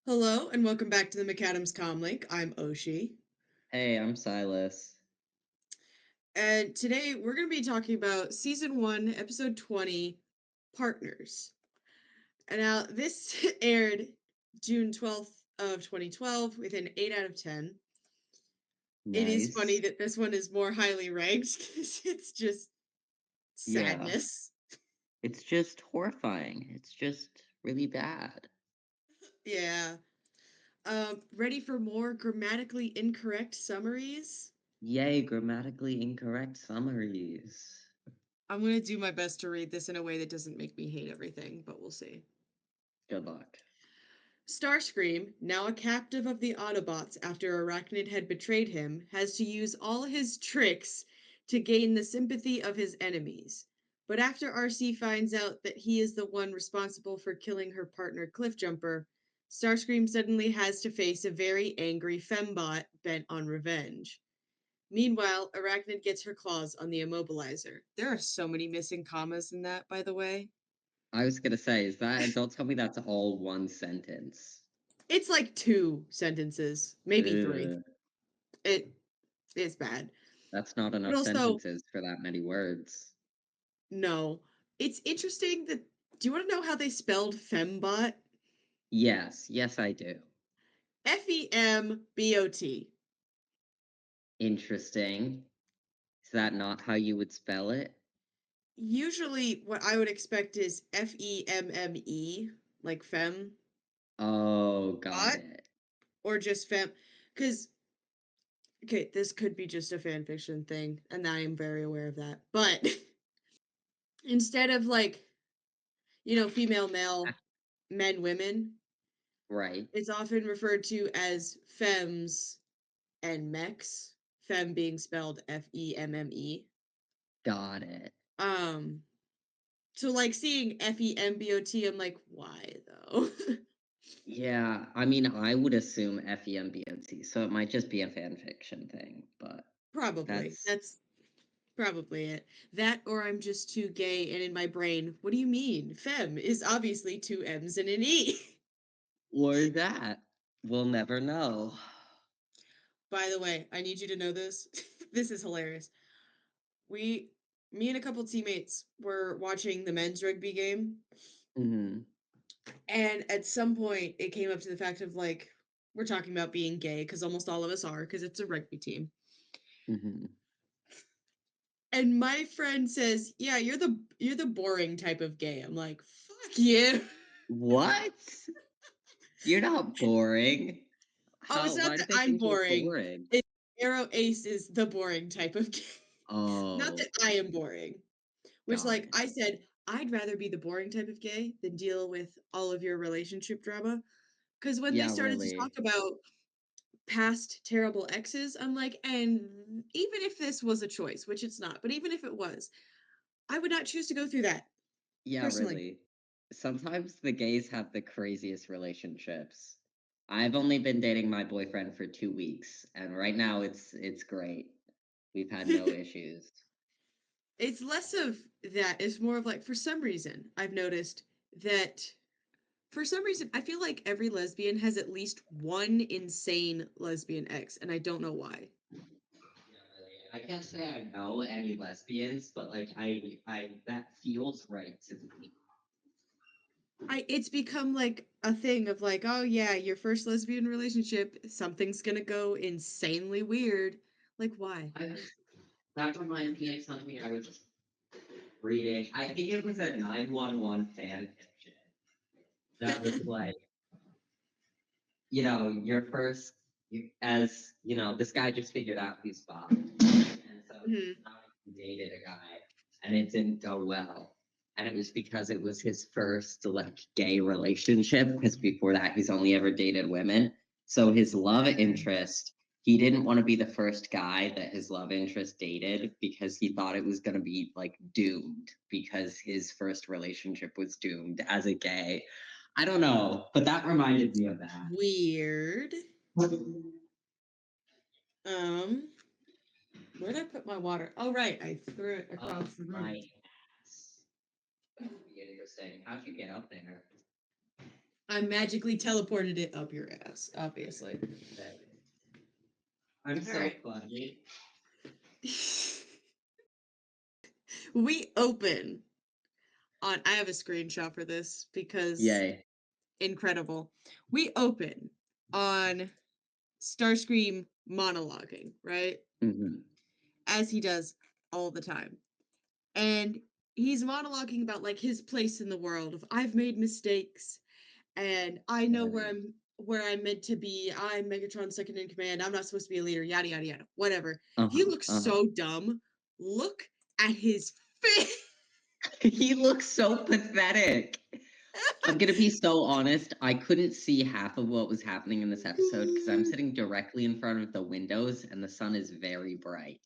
Hello and welcome back to the Maccadam's Comlink. I'm Oshi. Hey, I'm Silas. And today we're going to be talking about season 1, episode 20, Partners. And now this aired June 12th of 2012 with an 8 out of 10. It is funny Nice. that this one is more highly ranked because it's just Yeah, sadness. it's just horrifying. It's just really bad. Yeah. Ready for more grammatically incorrect summaries? Yay, grammatically incorrect summaries. I'm going to do my best to read this in a way that doesn't make me hate everything, but we'll see. Good luck. Starscream, now a captive of the Autobots after Arachnid had betrayed him, has to use all his tricks to gain the sympathy of his enemies. But after Arcee finds out that he is the one responsible for killing her partner Cliffjumper, Starscream suddenly has to face a very angry fembot bent on revenge. Meanwhile, Arachnid gets her claws on the immobilizer. There are so many missing commas in that, by the way. I was gonna say, don't tell me that's all one sentence. It's like two sentences, maybe three. Ugh, It is bad. that's not But enough also, sentences for that many words. no. It's interesting that. Do you want to know how they spelled fembot? Yes, I do. Fembot. Interesting. Is that not how you would spell it? Usually, what I would expect is Femme, like fem Oh, got bot, it. or just fem. Because, okay, this could be just a fan fiction thing, and I am very aware of that. But instead of like, female, male, men, women, Right. it's often referred to as femmes and mechs, fem being spelled Femme. Got it. Um, so like seeing Fembot, I'm like, why though? Yeah, I mean, I would assume FEMBOT, so it might just be a fan fiction thing, but Probably. that's That's probably it. That or I'm just too gay and in my brain, what do you mean? Femme is obviously two M's and an E. or that. We'll never know. By the way, I need you to know this. This is hilarious. We Me and a couple teammates were watching the men's rugby game. Hmm. And at some point, it came up to the fact of like, we're talking about being gay because almost all of us are because it's a rugby team. Hmm. And my friend says, "Yeah, you're the boring type of gay." I'm like, "Fuck you." What? You're not boring. Oh, it's How? not Why do that they I'm think you're boring. boring? It, Arrow Ace is the boring type of gay. Not that Oh, I am boring. Which, got like it. I said, I'd rather be the boring type of gay than deal with all of your relationship drama. Because when they Yeah, started to talk really. about past terrible exes, I'm like, and even if this was a choice, which it's not, but even if it was, I would not choose to go through that Yeah, personally. really. Sometimes the gays have the craziest relationships. I've only been dating my boyfriend for 2 weeks, and right now it's great. We've had no issues. It's less of that. It's more of like, for some reason, I've noticed that for some reason, I feel like every lesbian has at least one insane lesbian ex, and I don't know why. Yeah, really. I can't say I know any lesbians, but like I that feels right to me. It's become like a thing of like, oh yeah, your first lesbian relationship, something's gonna go insanely weird. Like, why? I was that reminds me of something I was reading. I think it was a 911 fan fiction that was like, your first, as this guy just figured out he's bi, and so Mhm. he dated a guy, and it didn't go well, and it was because it was his first like gay relationship. Because before that, he's only ever dated women. So his love interest, he didn't want to be the first guy that his love interest dated because he thought it was going to be like doomed because his first relationship was doomed as a gay. I don't know, but that reminded me of that. Weird. Um, where did I put my water? Oh, right, I threw it Up across the room. my ass. That would be interesting. How'd you get up there? I magically teleported it up your ass, obviously. I'm so Alright. funny. We open on. I have a screenshot for this because Yay. incredible. We open on Starscream monologuing, right? Hmm. As he does all the time. And he's monologuing about like his place in the world of I've made mistakes and I know where I'm meant to be. I'm Megatron's second in command. I'm not supposed to be a leader, yada yada yada. Whatever. He Uh-huh. looks Uh-huh. so dumb. Look at his face. He looks so pathetic. I'm gonna be so honest. I couldn't see half of what was happening in this episode because I'm sitting directly in front of the windows and the sun is very bright.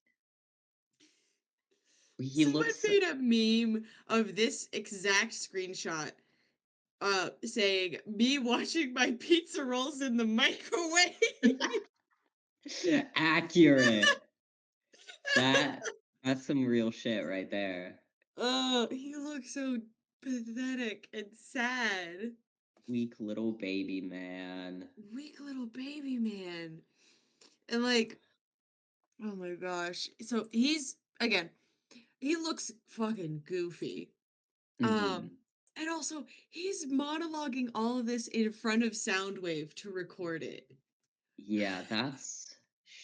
He Someone looks made a meme of this exact screenshot saying me watching my pizza rolls in the microwave. accurate. That's some real shit right there. Oh, he looks so pathetic and sad. Weak little baby man. Weak little baby man. And like, oh my gosh. So he's again, he looks fucking goofy. Um, Hmm. and also he's monologuing all of this in front of Soundwave to record it. Yeah, that's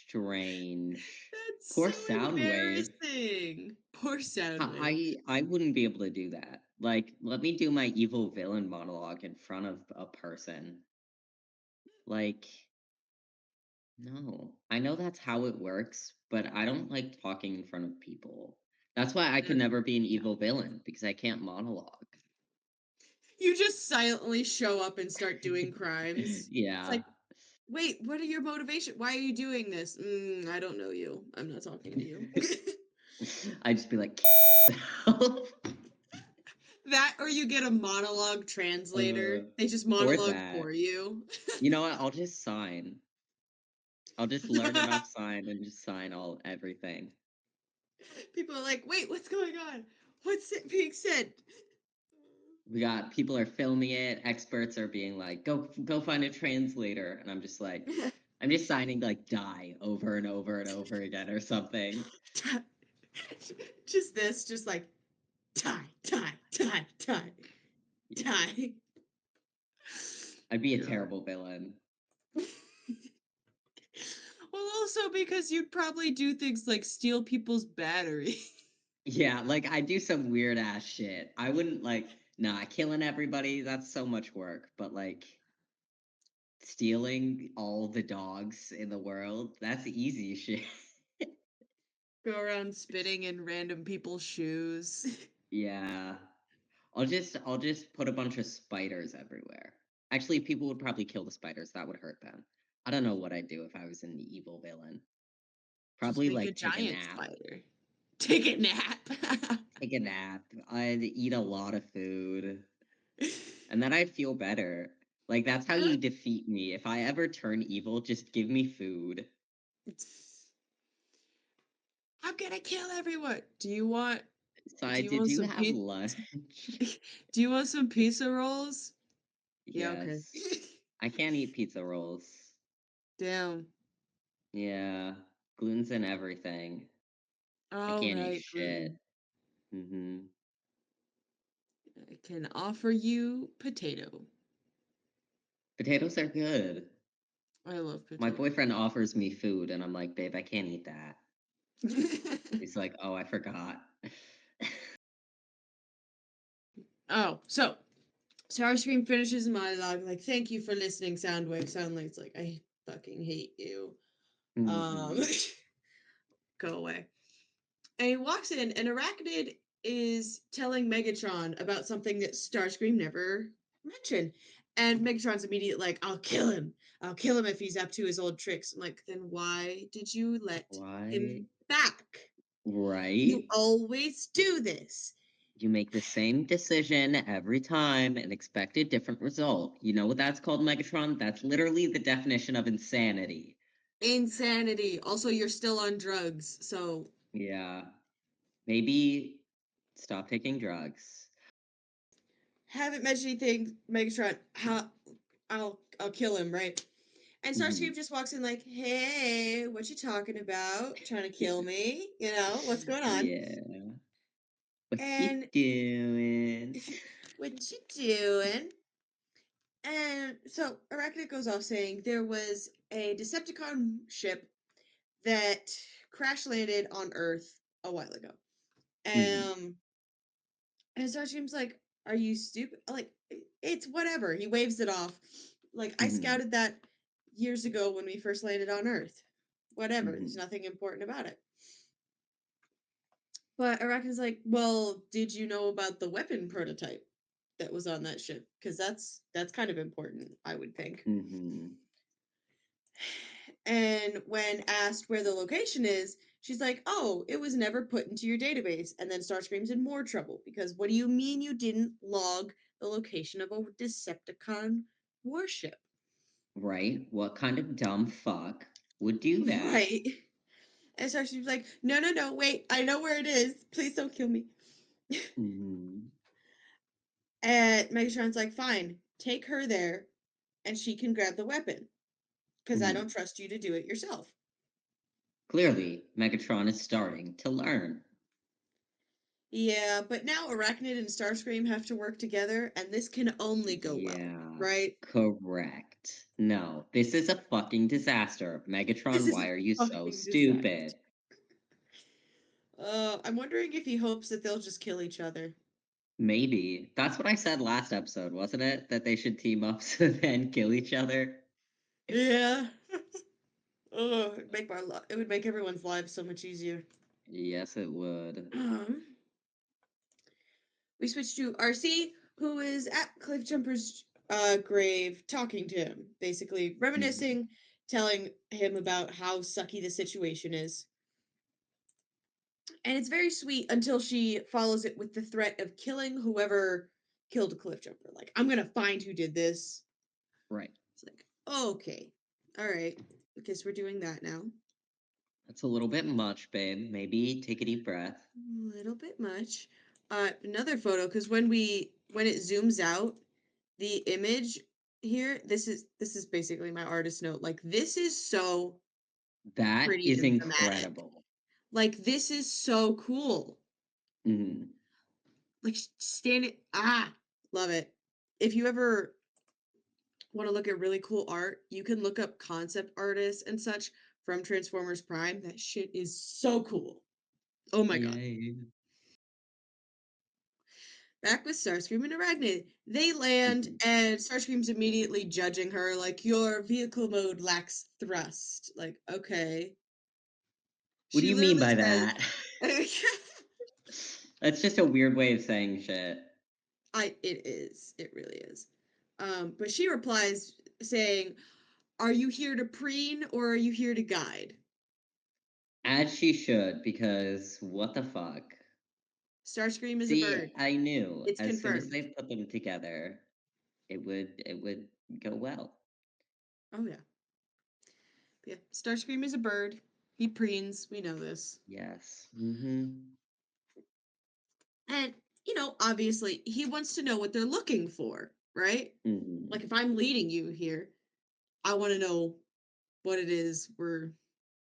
strange. That's Poor so Soundwave. embarrassing. Poor Soundwave. I wouldn't be able to do that. Like, let me do my evil villain monologue in front of a person. Like, no. I know that's how it works, but I don't like talking in front of people. That's why I could That- never be an yeah. evil villain because I can't monologue. You just silently show up and start doing crimes. It's Yeah. like, wait, what are your motivation? Why are you doing this? I don't know you. I'm not talking to you. I'd just be like, That or you get a monologue translator. They just or monologue that. for you. You know what? I'll just sign. I'll just learn enough sign and just sign everything. People are like, wait, what's going on? What's it being said? We got people are filming it, experts are being like, go find a translator. And I'm just like, I'm just signing like die over and over and over again or something. Just this, just like tie, tie, tie, tie, Yeah. tie. I'd be a Yeah. terrible villain. Well, also because you'd probably do things like steal people's battery. Yeah, like I do some weird ass shit. I wouldn't like, nah, killing everybody, that's so much work. But like stealing all the dogs in the world, that's easy shit. Go around spitting in random people's shoes. Yeah. I'll just put a bunch of spiders everywhere. Actually, people would probably kill the spiders. That would hurt them. I don't know what I'd do if I was an evil villain. Just Probably make a like take a giant nap. spider. Take a nap. Take a nap. I'd eat a lot of food. And then I'd feel better. Like that's how you defeat me. If I ever turn evil, just give me food. I'm gonna kill everyone. Do Side, you did want you some have pizza? lunch? Do you want some pizza rolls? Yeah, okay. Yes. I can't eat pizza rolls. Damn. Yeah. Gluten's in everything. I All can't eat right, shit. gluten. Hmm. I can offer you potato. Potatoes are good. I love My potato. boyfriend offers me food, and I'm like, babe, I can't eat that. He's like, oh, I forgot. Oh, so Starscream finishes his monologue like, "Thank you for listening, Soundwave." Soundwave's like, "I fucking hate you." Um, Hmm. go away. And he walks in, and Arachnid is telling Megatron about something that Starscream never mentioned. And Megatron's immediate like, "I'll kill him. I'll kill him if he's up to his old tricks." I'm like, then why did you let Why? him back? You Right? always do this. You make the same decision every time and expect a different result. You know what that's called, Megatron? That's literally the definition of insanity. Insanity. Also, you're still on drugs, so Yeah. Maybe stop taking drugs. haven't mentioned anything, Megatron. How? I'll kill him, right? And Mhm. Starscream just walks in like, hey, what you talking about? Trying to kill me? You know, what's going on? Yeah. What you And doing? what you doing? And so Arachnid goes off saying there was a Decepticon ship that crash landed on Earth a while ago. Mhm. Um, and Starscream's like, "Are you stupid? Like, it's whatever." He waves it off. Like, I Mhm. scouted that years ago when we first landed on Earth. Whatever. There's Mhm. nothing important about it. But Arachnid's like, "Well, did you know about the weapon prototype that was on that ship? Because that's kind of important, I would think." Mhm. And when asked where the location is, she's like, "Oh, it was never put into your database." And then Starscream's in more trouble because what do you mean you didn't log the location of a Decepticon warship? Right? What kind of dumb fuck would do that? Right. And Starscream's like, "No, no, no, wait, I know where it is. Please don't kill me." Mhm. And Megatron's like, "Fine, take her there and she can grab the weapon because I don't Mhm. trust you to do it yourself." Clearly, Megatron is starting to learn. Yeah, but now Arachnid and Starscream have to work together, and this can only go well, Yeah, right? correct. No, this is a fucking disaster. This Megatron, is why a are you so fucking disaster. stupid? I'm wondering if he hopes that they'll just kill each other. Maybe. That's what I said last episode, wasn't it? That they should team up so then kill each other? Yeah. Oh, it would make everyone's lives so much easier. Yes, it would. Um, we switch to Arcee, who is at Cliffjumper's grave, talking to him, basically Mhm. reminiscing, telling him about how sucky the situation is. And it's very sweet until she follows it with the threat of killing whoever killed Cliffjumper. Like, I'm gonna find who did this. Right. It's like, okay, all right, I guess we're doing that now. That's a little bit much, babe. Maybe take a deep breath. A little bit much. Another photo, because when it zooms out, the image here, this is basically my artist note. Like, this is so That pretty is and thematic. incredible. Like, this is so cool. Mhm. Like, standing, love it. If you ever want to look at really cool art, you can look up concept artists and such from Transformers Prime. That shit is so cool. Oh my god. Yay. Back with Starscream and Arachnid. They land, Mhm. and Starscream's immediately judging her, like, your vehicle mode lacks thrust. Like, okay. What do She you mean literally by says, that? That's just a weird way of saying shit. it is. It really is. But she replies saying, "Are you here to preen or are you here to guide?" As she should, because what the fuck? Starscream is a See, bird. I knew It's as soon as confirmed. they put them together, it would go well. Oh yeah. Yeah. Starscream is a bird. He preens. We know this. Yes. Mm-hmm. And, obviously, he wants to know what they're looking for, right? Mm-hmm. Like, if I'm leading you here, I want to know what it is we're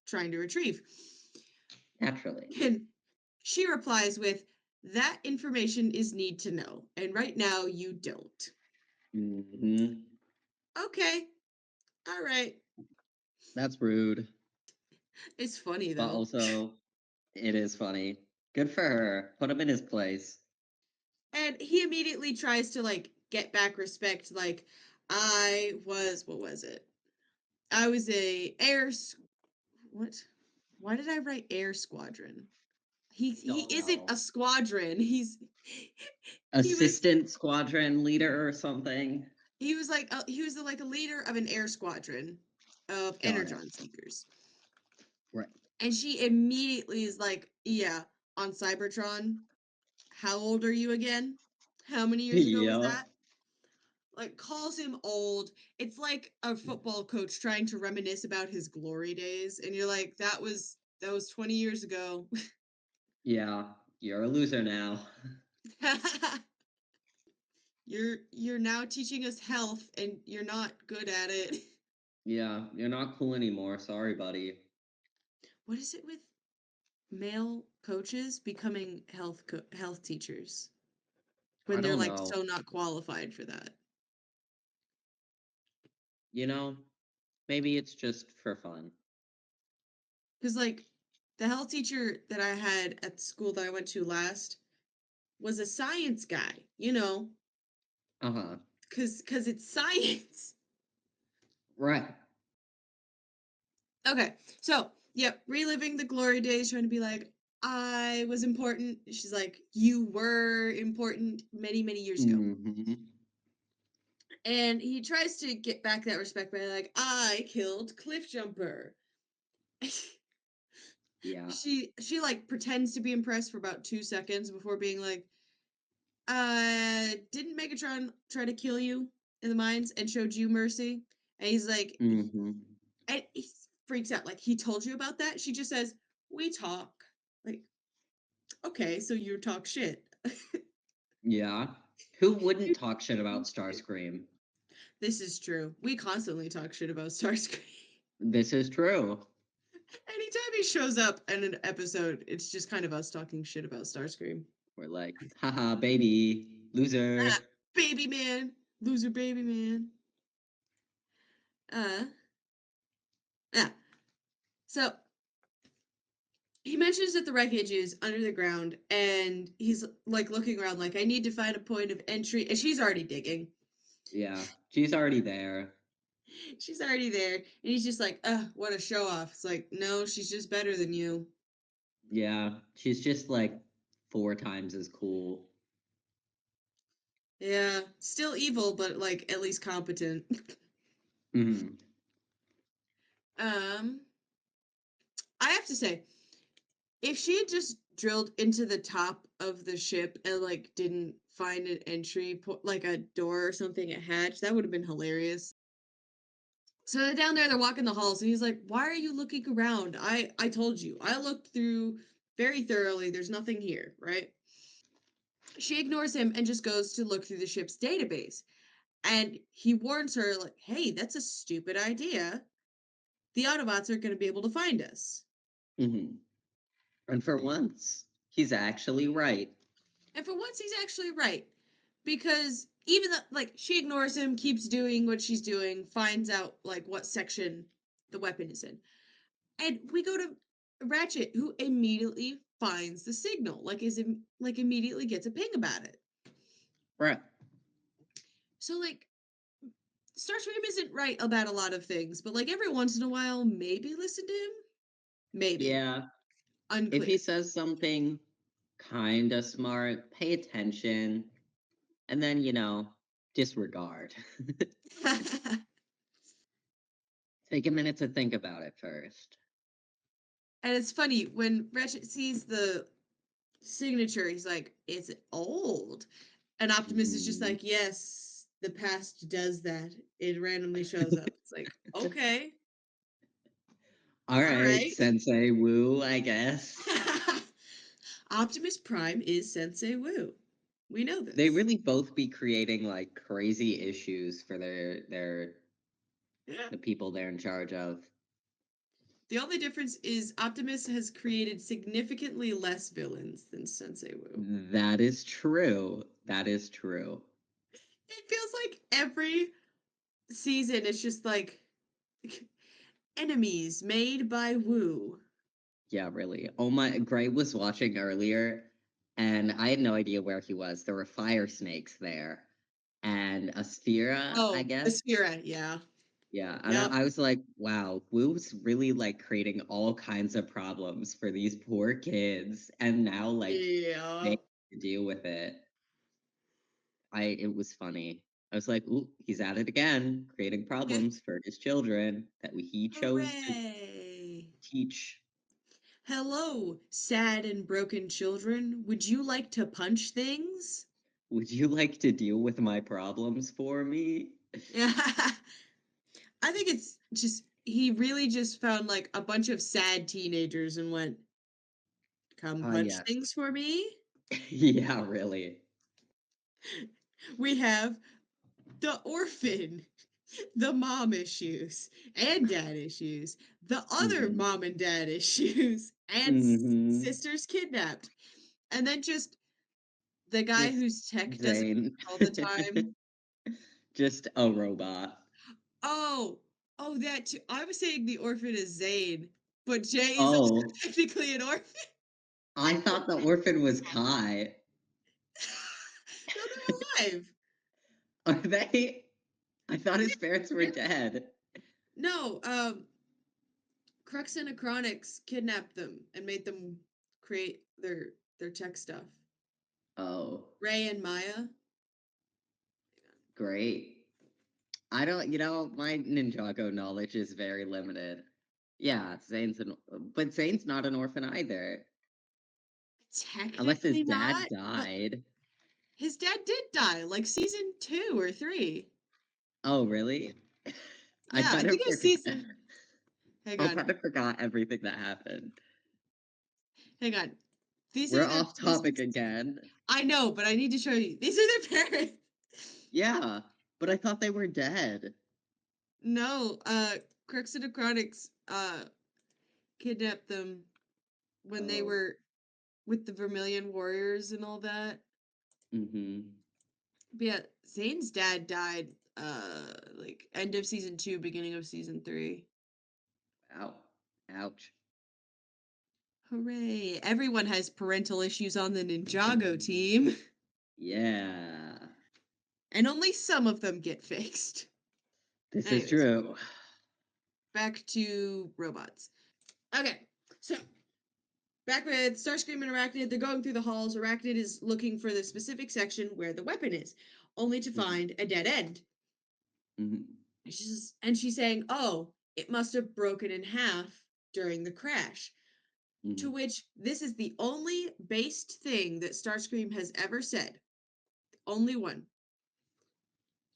trying to retrieve. Naturally. And she replies with, "That information is need to know. And right now, you don't." Mm-hmm. Okay. All right. That's rude. It's funny, But though. also, it is funny. Good for her. Put him in his place. And he immediately tries to, like, get back respect. Like, what was it? I was a what? Why did I write air squadron? He Don't isn't know. a squadron. He was Assistant squadron leader or something. he was like a leader of an air squadron of Got it. energon seekers. Right. And she immediately is like, "Yeah, on Cybertron. How old are you again? How many years ago was Yup. that?" Like, calls him old. It's like a football coach trying to reminisce about his glory days, and you're like, that was 20 years ago. Yeah. You're a loser now. You're now teaching us health and you're not good at it. Yeah, you're not cool anymore. Sorry, buddy. What is it with male coaches becoming health teachers I when they're don't like know. so not qualified for that? You know, maybe it's just for fun. Because like the health teacher that I had at the school that I went to last was a science guy, Uh-huh. because it's science. Right. Okay, so yep, reliving the glory days, trying to be like, I was important. She's like, you were important many, many years ago. Hmm. And he tries to get back that respect by like, I killed Cliffjumper. Yeah. she like pretends to be impressed for about 2 seconds before being like, didn't Megatron try to kill you in the mines and showed you mercy? And he's like, Hmm. and he freaks out, like, he told you about that? She just says, we talk. Like, okay, so you talk shit. Yeah. Who wouldn't talk shit about Starscream? This is true. We constantly talk shit about Starscream. This is true. Anytime he shows up in an episode, it's just kind of us talking shit about Starscream. We're like, haha, baby, Ah, loser. baby man, loser baby man. Uh, yeah. So he mentions that the wreckage is under the ground, and he's like looking around, like, I need to find a point of entry. And she's already digging. Yeah, she's already there. She's already there, and he's just like, what a show off. It's like, no, she's just better than you. Yeah, she's just like 4 times as cool. Yeah, still evil, but like at least competent. Hmm. um, I have to say, if she had just drilled into the top of the ship and like didn't find an entry, like a door or something, a hatch, that would have been hilarious. So they're down there, they're walking the halls, and he's like, "Why are you looking around? I told you. I looked through very thoroughly. There's nothing here, right?" She ignores him and just goes to look through the ship's database. And he warns her, like, "Hey, that's a stupid idea. The Autobots aren't going to be able to find us." Hmm. And for once, he's actually right. And for once, he's actually right. Because even though, like, she ignores him, keeps doing what she's doing, finds out, like, what section the weapon is in. And we go to Ratchet, who immediately finds the signal, like immediately gets a ping about it. Right. So like Starscream isn't right about a lot of things, but like every once in a while, maybe listen to him. Maybe Yeah. If he unclear. says something kind of smart, pay attention, and then, disregard. And Take a minute to think about it first. it's funny when Ratchet sees the signature, he's like, "It's old," and Optimus is just Mhm. like, "Yes, the past does that. It randomly shows up." It's like, okay, All all right, right. Sensei Wu, I guess. Optimus Prime is Sensei Wu. We know They this. really both be creating like crazy issues for their Yeah. the people they're in charge of. The only difference is Optimus has created significantly less villains than Sensei Wu. That is true. That is true. It feels like every season it's just like enemies made by Wu. Yeah, really. Oh my, Gray was watching earlier, and I had no idea where he was. There were fire snakes there, and a Sphera, I Oh, the guess. Sphera, yeah. Yeah, and Yep. I was like, wow, Wu's really like creating all kinds of problems for these poor kids, and now like they Yeah. have to deal with it. It was funny. I was like, ooh, he's at it again, creating problems for his children that he chose to Hooray. teach. Hello, sad and broken children. Would you like to punch things? Would you like to deal with my problems for me? Yeah. I think it's just he really just found like a bunch of sad teenagers and went, "Come Ah, punch yes. things for me." Yeah, really. We have the orphan, the mom issues and dad issues, the other Mm-hmm. mom and dad issues, and Mm-hmm. sisters kidnapped. And then just the guy Just whose tech doesn't Zane. work all the time. Just a robot. Oh, oh, that too. I was saying the orphan is Zane, but Jay is also Oh, technically an orphan. I thought the orphan was Kai. No, they're alive. Are they? I thought his parents were Yeah. dead. No, Crux and Acronix kidnapped them and made them create their tech stuff. Oh, Ray and Maya. great. My Ninjago knowledge is very limited. Yeah, but Zane's not an orphan either. Unless his Technically dad not, but died. his dad did die, like season 2 or 3. Oh, really? I Yeah, I kind of think it was forgot. season. Hang I on, kind of forgot everything that happened. hang on. These We're are their. off topic again. I know, but I need to show you. These are their parents. Yeah, but I thought they were dead. No, Crux and Acronix kidnapped them when they Oh. were with the Vermilion Warriors and all that. Mm-hmm. But yeah, Zane's dad died like end of season 2, beginning of season 3. Ow. Ouch. Hooray. Everyone has parental issues on the Ninjago team, Yeah. and only some of them get fixed. This is Anyways, true. back to robots. Okay, so back with Starscream and Arachnid, they're going through the halls. Arachnid is looking for the specific section where the weapon is, only to Mm-hmm. find a dead end. Mm-hmm. And she's saying, "Oh, it must have broken in half during the crash." To Mm-hmm. which this is the only based thing that Starscream has ever said. Only one.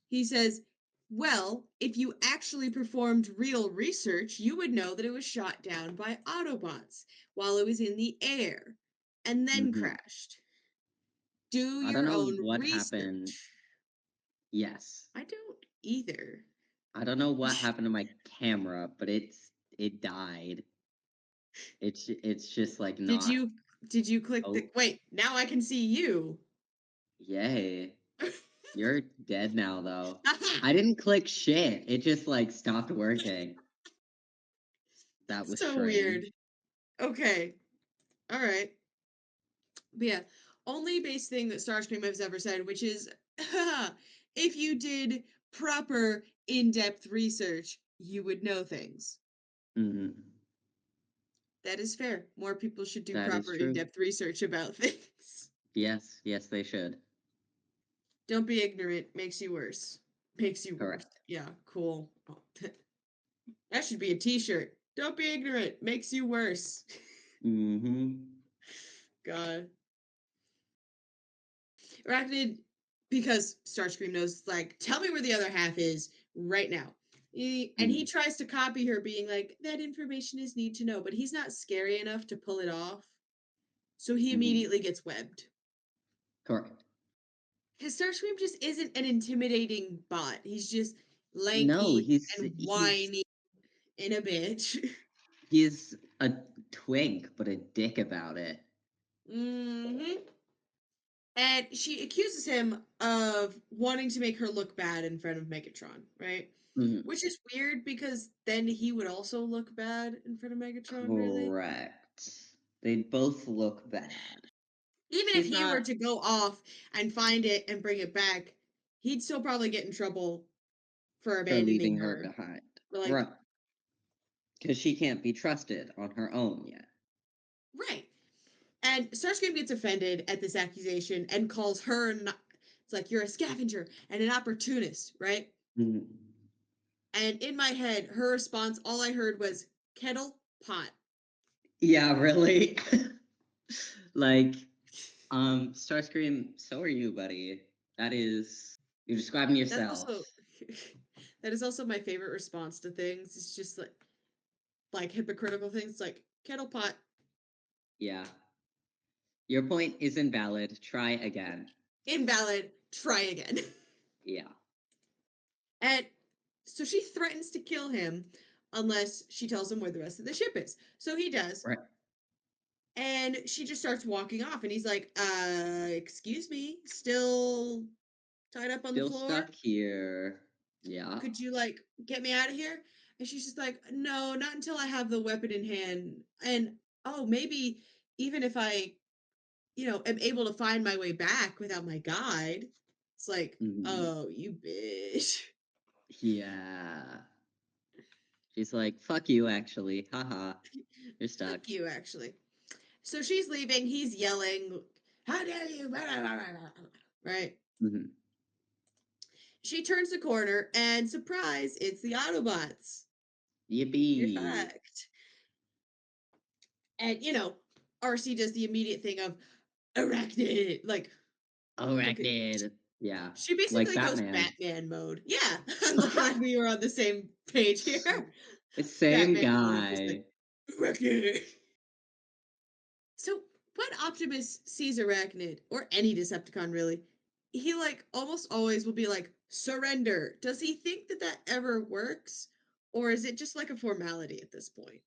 He says, "Well, if you actually performed real research, you would know that it was shot down by Autobots while it was in the air and then Mm-hmm. crashed. Do I don't your know own what happened. research." Yes. I don't either. I don't know what happened to my camera, but it died. It's just like Did not. you did you click the Oh, wait, now I can see you. yay. You're dead now though. I didn't click shit. It just like stopped working. That was So weird. strange. Okay. All right. But yeah, only base thing that Starscream has ever said, which is if you did proper in-depth research, you would know things. Mm-hmm. That is fair. More people should do That is proper true. in-depth research about things. Yes, yes, they should. Don't be ignorant, makes you worse. Makes you worse. Correct. Yeah, cool. Oh, that should be a t-shirt. Don't be ignorant, makes you worse. Mm-hmm. God. Arachnid, because Starscream knows, like, tell me where the other half is right now. And he Mm-hmm. tries to copy her, being like, that information is need to know, but he's not scary enough to pull it off. So he Mm-hmm. immediately gets webbed. Correct. Because Starscream just isn't an intimidating bot. He's just No, lanky and whiny and a bitch. he's a twink, but a dick about it. hmm And she accuses him of wanting to make her look bad in front of Megatron, right? Mhm. Which is weird because then he would also look bad in front of Megatron, really. Correct. They both look bad. Even if She's he were not to go off and find it and bring it back, he'd still probably get in trouble for for abandoning leaving her her. behind. But like, Right. Because she can't be trusted on her own yet. right. And Starscream gets offended at this accusation and calls her, it's like, you're a scavenger and an opportunist, right? Mhm. And in my head, her response, all I heard was kettle pot. Yeah, really? Like, Starscream, so are you, buddy. That is, you're describing That's yourself. also that is also my favorite response to things. It's just like hypocritical things like kettle pot. Yeah. Your point is invalid. Try again. Invalid. Try again. Yeah. And so she threatens to kill him unless she tells him where the rest of the ship is. So he does. Right. And she just starts walking off. And he's like, excuse me, still tied up on the Still floor? stuck here. Yeah. Could you, like, get me out of here? And she's just like, no, not until I have the weapon in hand. And, oh, maybe even if I, am able to find my way back without my guide. It's like, Mhm. oh, you bitch. Yeah. She's like, fuck you, actually. Haha. You're Fuck stuck. you, actually. So she's leaving. He's yelling, how dare you? Right? Hmm. She turns the corner, and surprise, it's the Autobots. You're Yippee. fucked. And, Arcee does the immediate thing of arachnid. Like, okay. Arachnid. Yeah. She Like basically goes Batman. Batman mode. Yeah. I'm glad we were on the same page here. Same Batman mode, just like, guy. arachnid. So when Optimus sees Arachnid, or any Decepticon really, he like almost always will be like, surrender. Does he think that that ever works? Or is it just like a formality at this point?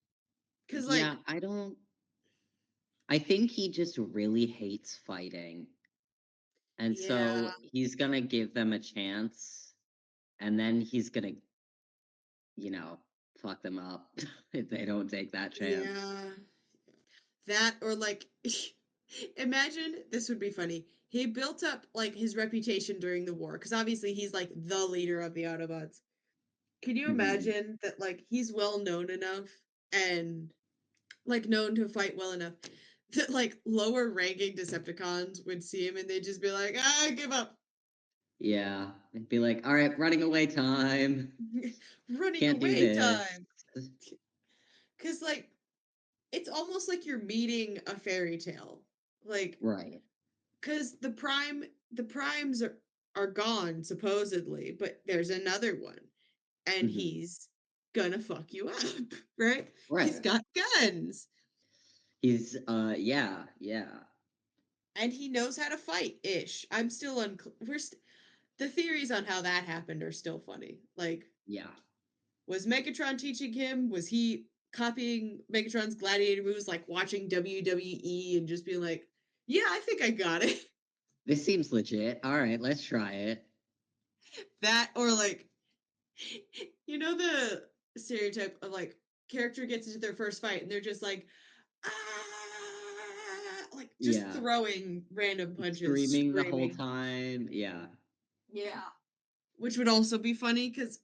Because, Yeah, like, I don't. I think he just really hates fighting. And yeah, so he's going to give them a chance. And then he's going to, you know, fuck them up if they don't take that chance. yeah. That, or like, imagine this would be funny. He built up like his reputation during the war, because obviously he's like the leader of the Autobots. Can you Hmm. imagine that, like, he's well known enough and like known to fight well enough that like lower ranking Decepticons would see him and they'd just be like, ah, give up. Yeah. It'd be like, all right, running away time. Running Can't do away this. time. Because, like, it's almost like you're meeting a fairy tale. Like, Right. because the primes are gone supposedly, but there's another one, and Hmm. he's gonna fuck you up, right? He's Right. got guns, He's, yeah, yeah, and he knows how to fight ish. I'm still the theories on how that happened are still funny. Like, yeah. was Megatron teaching him? Was he copying Megatron's gladiator moves, like watching WWE and just being like, yeah, I think I got it? This seems legit. All right, let's try it. That, or like, the stereotype of like character gets into their first fight and they're just like, ah, like just Yeah. throwing random punches, Screaming the whole screaming. time. Yeah. Yeah. Which would also be funny because,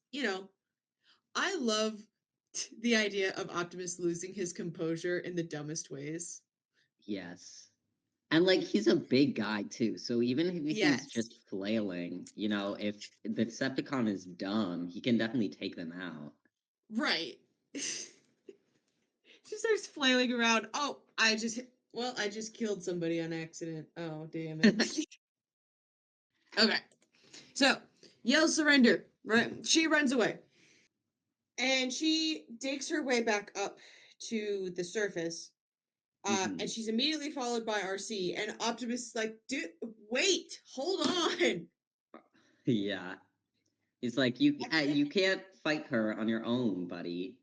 I love the idea of Optimus losing his composure in the dumbest ways. Yes. And like he's a big guy too. So even if he's Yes. just flailing, if the Decepticon is dumb, he can definitely take them out. Right. She starts flailing around. Oh, I just killed somebody on accident. Oh, damn it. Okay. So, yell surrender. Right. She runs away. And she digs her way back up to the surface. And Hmm. she's immediately followed by Arcee. And Optimus is like, dude, wait, hold on. Yeah. He's like, you I you can't can't fight her on your own, buddy.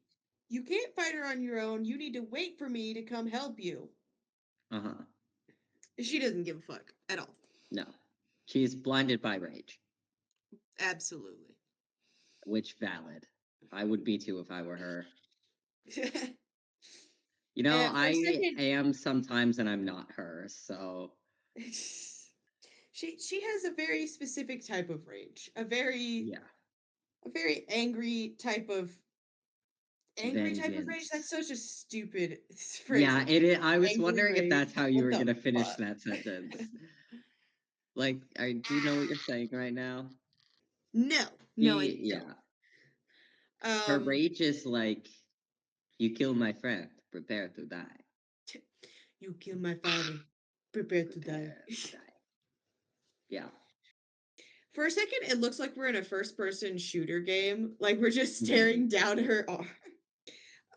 you can't fight her on your own. You need to wait for me to come help you. Uh-huh. She doesn't give a fuck at all. No. She's blinded by rage, Absolutely. which valid. I would be too if I were her. And for a I second, am sometimes and I'm not her, so she has a very specific type of rage, a very yeah. angry type of rage. That's Vengeance. such a stupid Yeah, phrasing. it is. I was Angry wondering if that's rage. how you What were the gonna finish fuck? that sentence. Like, do you know what you're saying right now? No, no, I don't. Yeah. Her Um, rage is like, you killed my friend, prepare to die. you killed my father. Prepare to die. Prepare to die. Yeah. For a second, it looks like we're in a first-person shooter game. Like we're just Mhm. staring down her arm.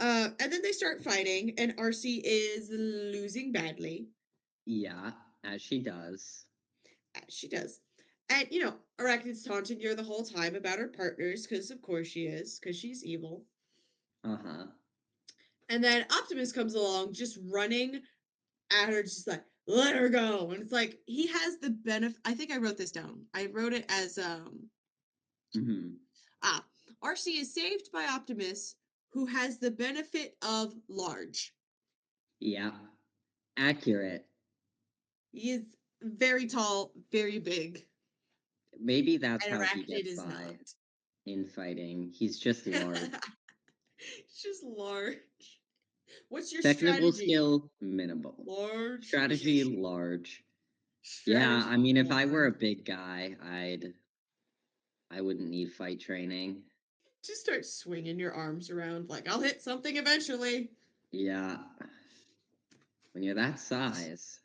And then they start fighting, and Arcee is losing badly. Yeah, as she does. She does. And, Arachne's taunting her the whole time about her partners, because of course she is, because she's evil. Uh-huh. And then Optimus comes along, just running at her, just like, let her go. And it's like, he has the benefit. I think I wrote this down. I wrote it as, Mm-hmm. ah, Arcee is saved by Optimus, who has the benefit of large. Yeah. Accurate. He is very tall, very big, Maybe that's and how he Arachnid gets is by not. in fighting. He's just large. It's just large. What's your Technical strategy? skill, minimal. Large. Strategy, large. Yeah, I Strategy, mean, if I were a large. big guy, I wouldn't need fight training. Just start swinging your arms around like I'll hit something eventually. Yeah, when you're that size,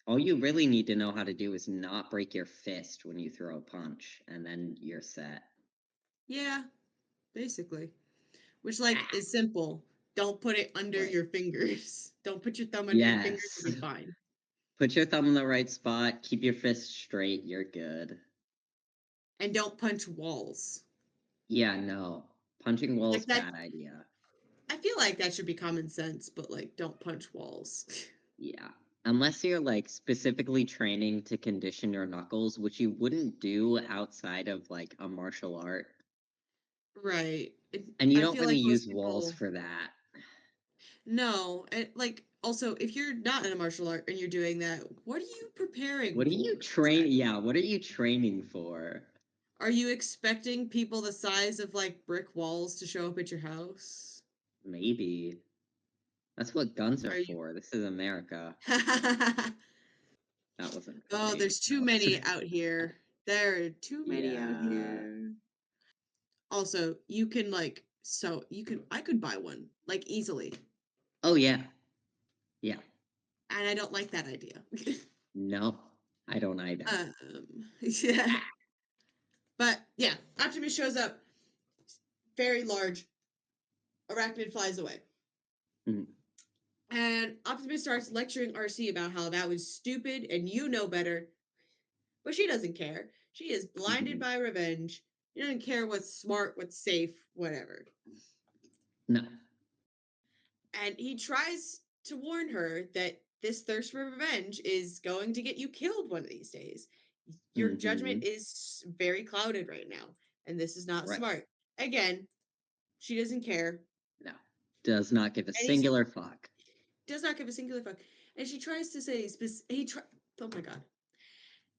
all you really need to know how to do is not break your fist when you throw a punch, and then you're set. Yeah, basically. Which like Ah, is simple. Don't put it under right. your fingers. Don't put your thumb under your fingers, Yes. you'll be fine. Put your thumb in the right spot, keep your fist straight, you're good. And don't punch walls. Yeah, no. Punching walls, Like that bad idea. I feel like that should be common sense, but like don't punch walls. Yeah. Unless you're like specifically training to condition your knuckles, which you wouldn't do outside of like a martial art. Right. And you I don't feel really like use most walls people for that. no. And like also if you're not in a martial art and you're doing that, what are you preparing What are you for train? exactly? Yeah, what are you training for? Are you expecting people the size of like brick walls to show up at your house? Maybe. That's what guns are Are you for. This is America. That wasn't Oh, funny. there's too That was many out here. There are too many out yeah. here. Also, you can like so you can I could buy one like easily. Oh yeah. Yeah. And I don't like that idea. No, I don't either. Yeah. But yeah, Optimus shows up, very large, Arachnid flies away. Mm, And Optimus starts lecturing Arcee about how that was stupid and you know better. But she doesn't care. She is blinded mhm. by revenge. She doesn't care what's smart, what's safe, whatever. No. And he tries to warn her that this thirst for revenge is going to get you killed one of these days. Your judgment Hmm. is very clouded right now, and this is not Right. smart. Again, she doesn't care, No. Does not give a and he singular fuck. does not give a singular fuck. And she tries to say, oh my god,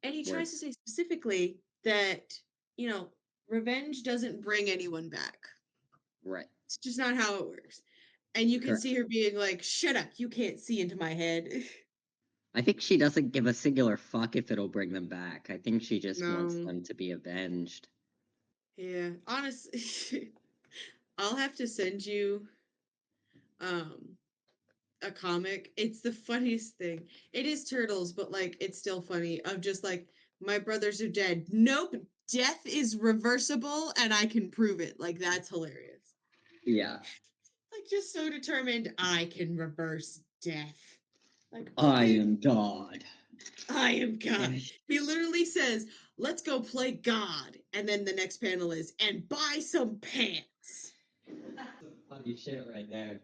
and he Word. tries to say specifically that you know revenge doesn't bring anyone back. Right. It's just not how it works. And you can see Correct. her being like, "Shut up! You can't see into my head." I think she doesn't give a singular fuck if it'll bring them back. I think she just wants No. them to be avenged. Yeah. Honestly, I'll have to send you um a comic. It's the funniest thing. It is turtles, but like it's still funny. Of just like my brothers are dead. Nope. Death is reversible and I can prove it. Like that's hilarious. Yeah. Like just so determined I can reverse death. Like, I okay, am God. I am God. Yeah. He literally says, let's go play God. And then the next panel is, and buy some pants. Funny shit right there.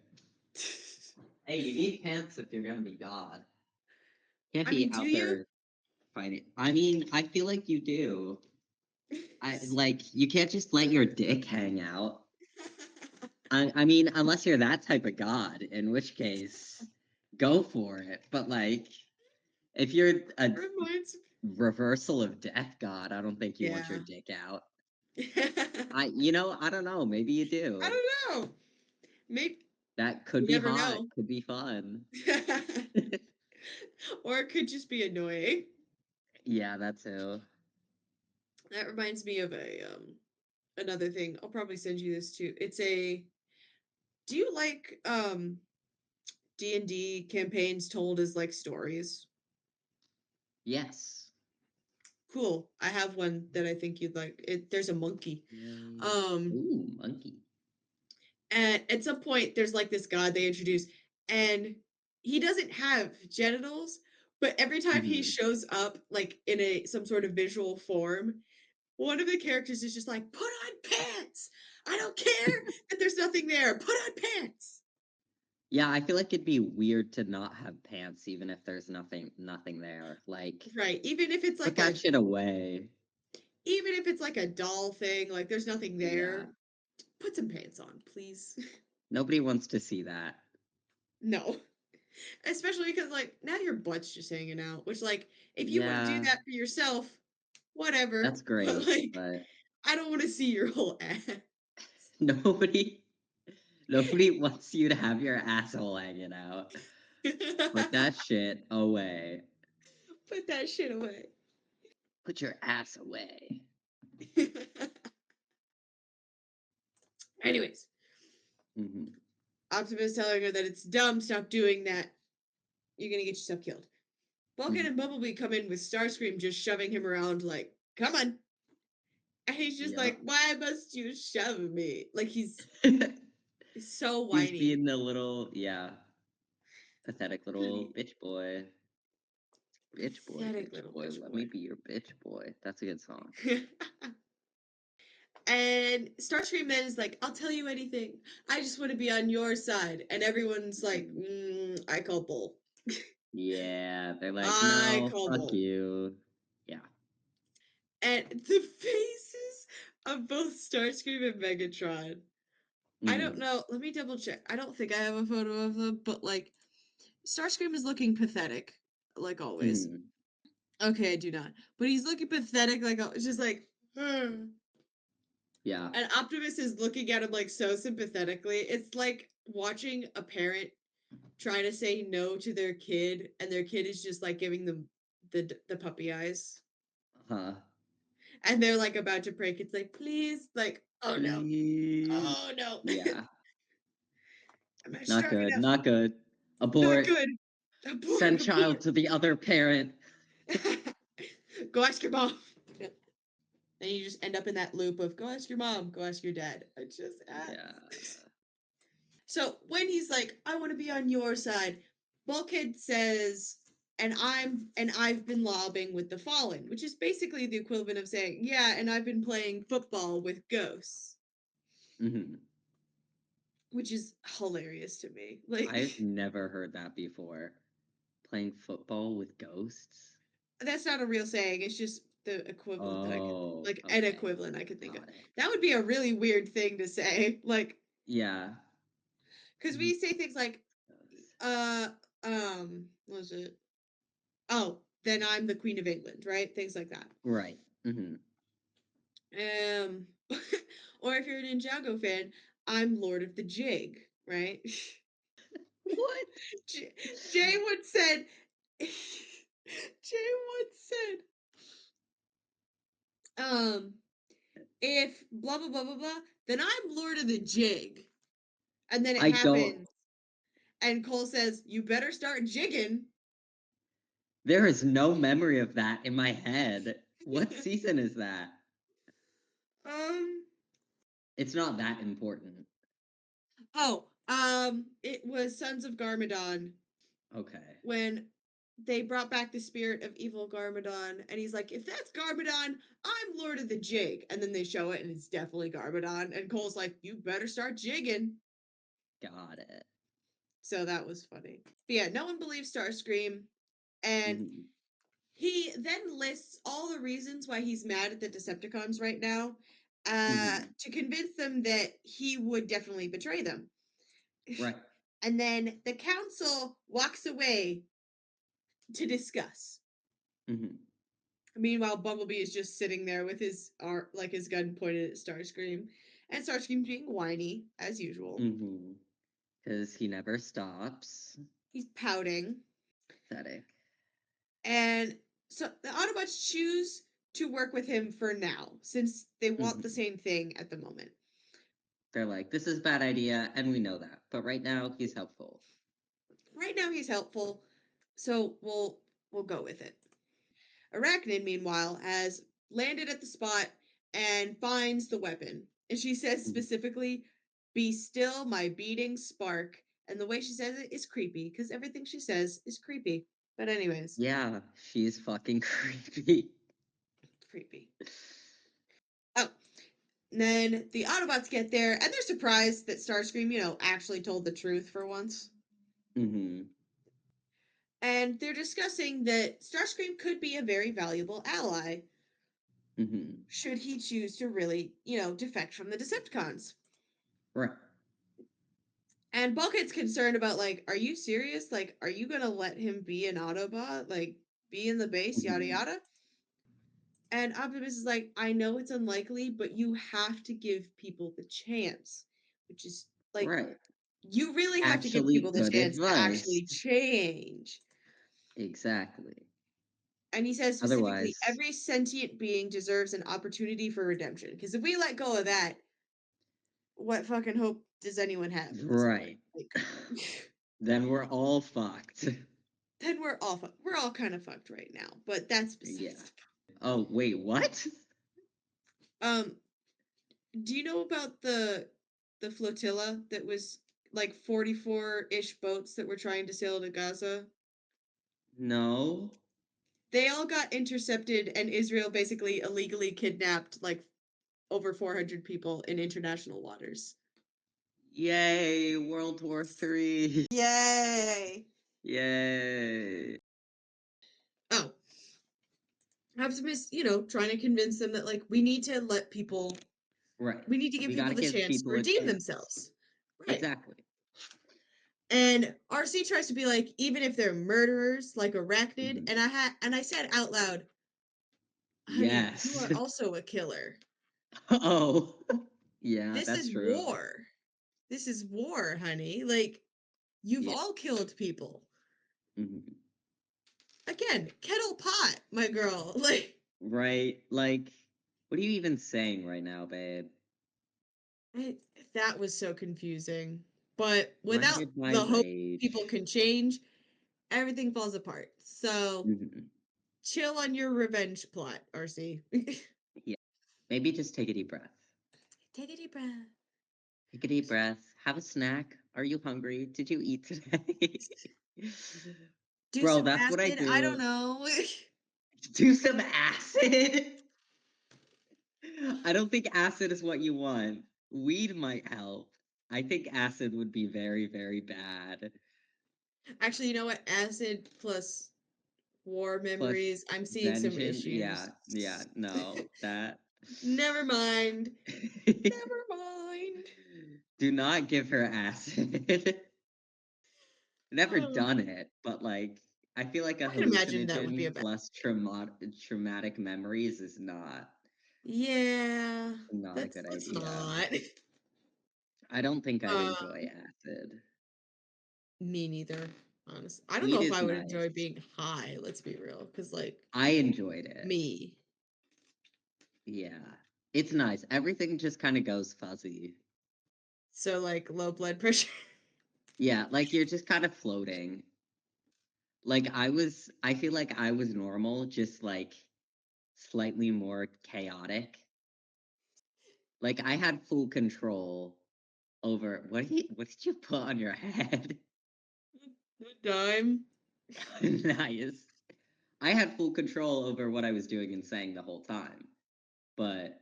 Hey, you need pants if you're gonna be God. Can't I be mean, do out you? there fighting. I mean, I feel like you do. I like you can't just let your dick hang out. I mean, unless you're that type of God, in which case, go for it. But like, if you're a Reminds me. reversal of death God, I don't think you want your Yeah. dick out. I I don't know. Maybe you do. don't know. Maybe That could you be never hot. know. Could be fun. Or it could just be annoying. Yeah, that too. That reminds me of a another thing. I'll probably send you this too. It's a do you like D&D campaigns told as like stories? Yes. Cool. I have one that I think you'd like. There's a monkey. Yay. Um Ooh, monkey. and at some point there's like this god they introduce and he doesn't have genitals, But every time he Mhm. shows up, like in some sort of visual form, one of the characters is just like, "Put on pants. I don't care that there's nothing there. Put on pants." Yeah, I feel like it'd be weird to not have pants even if there's nothing there. Like, Right. Even if it's put like that shit away. a doll thing, like there's nothing Yeah. there, put some pants on, please. Nobody wants to see that. No. Especially because like now your butt's just hanging out, which like if you want to do Yeah, that for yourself, whatever. that's But great, like but I don't want to see your whole ass. nobody nobody wants you to have your asshole hanging out. Put that shit away. Put that shit away. Put your ass away. Anyways, Mhm. Optimus telling her that it's dumb, stop doing that. You're gonna get yourself killed. Vulcan and Mhm. Bumblebee come in with Starscream just shoving him around like, come on. And he's just like, Yep. why must you shove me? Like he's so He's whiny. being the little, yeah, pathetic little Honey, bitch boy. pathetic Bitch little boy, bitch let me boy. be your bitch boy. That's a good song. And Starscream then is like, I'll tell you anything. I just want to be on your side. And everyone's like, Mhm. I call bull. Yeah, they're like, I no, call fuck bull. you. Yeah. And the faces of both Starscream and Megatron. I don't Mhm. know. Let me double check. I don't think I have a photo of them, but like Starscream is looking pathetic, like always. Mhm. Okay, I do not. But he's looking pathetic, like it's just like, and Yeah. Optimus is looking at him like so sympathetically. It's like watching a parent try to say no to their kid, and their kid is just like giving them the puppy eyes, Huh. and they're like about to break. It's like, please, like, oh no, Please. oh no, Yeah. I'm not Not strong good. enough. Not good. Not Abort. good. Abort, Send child abort. to the other parent. Go ask your mom. And you just end up in that loop of go ask your mom, go ask your dad. I just Yeah. So when he's like, I want to be on your side, Bulkhead says, and I've been lobbing with the Fallen, which is basically the equivalent of saying, yeah, and I've been playing football with ghosts, Mhm. which is hilarious to me. Like I've never heard that before. Playing football with ghosts? that's not a real saying. It's just the equivalent that I could Oh, like an okay. equivalent I could think of. Got it. That would be a really weird thing to say. Like Yeah. because Mhm. we say things like, uh, what was it? Oh, then I'm the Queen of England, right? Things like that. Right. Mhm. Um, or if you're a Ninjago fan, I'm Lord of the Jig, right? What? Jay once said, Jay once said, if blah blah blah blah blah, then I'm Lord of the Jig, and then it I don't. happens, and Cole says, "You better start jigging." There is no memory of that in my head. What season is that? um, It's not that important. it was Sons of Garmadon Okay. when they brought back the spirit of evil Garmadon, and he's like, if that's Garmadon, I'm Lord of the Jig. And then they show it, and it's definitely Garmadon. And Cole's like, you better start jigging. Got it. So that was funny. But yeah, no one believes Starscream. And Mhm. he then lists all the reasons why he's mad at the Decepticons right now Mhm. to convince them that he would definitely betray them. Right. And then the council walks away to discuss. Mhm. Meanwhile, Bumblebee is just sitting there with his gun pointed at Starscream, and Starscream being whiny as usual. Mhm. Because he never stops. He's pouting, Pathetic. and so the Autobots choose to work with him for now, since they want the Mhm. same thing at the moment. They're like, this is a bad idea, and we know that. But right now, he's helpful. Right now, he's helpful, so we'll go with it. Arachnid, meanwhile, has landed at the spot and finds the weapon. And she says Mhm. specifically, be still, my beating spark. And the way she says it is creepy, because everything she says is creepy. But anyways, Yeah, she's fucking creepy. creepy. Oh, and then the Autobots get there, and they're surprised that Starscream, actually told the truth for once. Mm-hmm. And they're discussing that Starscream could be a very valuable ally Mm-hmm. should he choose to really, defect from the Decepticons. Right. And Bulkhead's concerned about, like, are you serious? Like, are you gonna let him be an Autobot? Like, be in the base, yada Mm-hmm. yada? And Optimus is like, I know it's unlikely, but you have to give people the chance. Which is, like, Right. you really have to give Actually, people the good chance to advice. actually change. Exactly. And he says specifically, Otherwise, every sentient being deserves an opportunity for redemption. Because if we let go of that, what fucking hope does anyone have at this point? right. Like, Then we're all fucked. then we're all kind of fucked right now. But that's Yeah. besides. Oh, wait, what? Um, do you know about the flotilla that was like 44-ish boats that were trying to sail to Gaza? No. They all got intercepted, and Israel basically illegally kidnapped like over 400 people in international waters. Yay, World War III. Yay! Yay. Oh, Optimus, trying to convince them that, like, Right. we need to give We people gotta the give chance to people a redeem chance. themselves. Right. Exactly. And Arcee tries to be like, even if they're murderers, like Arachnid, Mhm. and I said out loud, honey, you Yes. are also a killer. Oh. Yeah, This that's is true. war. This is war, honey. Like, you've Yeah. all killed people. Mhm. Again, kettle pot, my girl. Like, Right. Like, what are you even saying right now, babe? I, that was so confusing. But without Blinded by the hope rage. people can change, everything falls apart. So Mhm. chill on your revenge plot, Arcee. Yeah. Maybe just take a deep breath. Take a deep breath. Take a deep breath. Have a snack. Are you hungry? Did you eat today? Do Bro, some that's what I acid. I don't do. know. Do some acid. I don't think acid is what you want. Weed might help. I think acid would be very, very bad. Actually, you know what? Acid plus war Plus memories. I'm seeing some vengeance. Yeah, issues. yeah, no, that. Never mind. Never mind. Do not give her acid. Never Oh, done it, but like, I feel like a I can imagine that would be a hallucinogen bad. plus traumatic memories is Yeah, not a good that's idea. not. I don't think I'd enjoy Um, acid. Me neither. Honestly, I don't know Weed if is I would enjoy nice. being high. Let's be real, because like I enjoyed it. me. Yeah. It's nice. Everything just kind of goes fuzzy. So like low blood pressure. Yeah, like you're just kind of floating. I feel like I was normal, just like slightly more chaotic. Like I had full control over what did you put on your head? Dime. Nice. I had full control over what I was doing and saying the whole time, but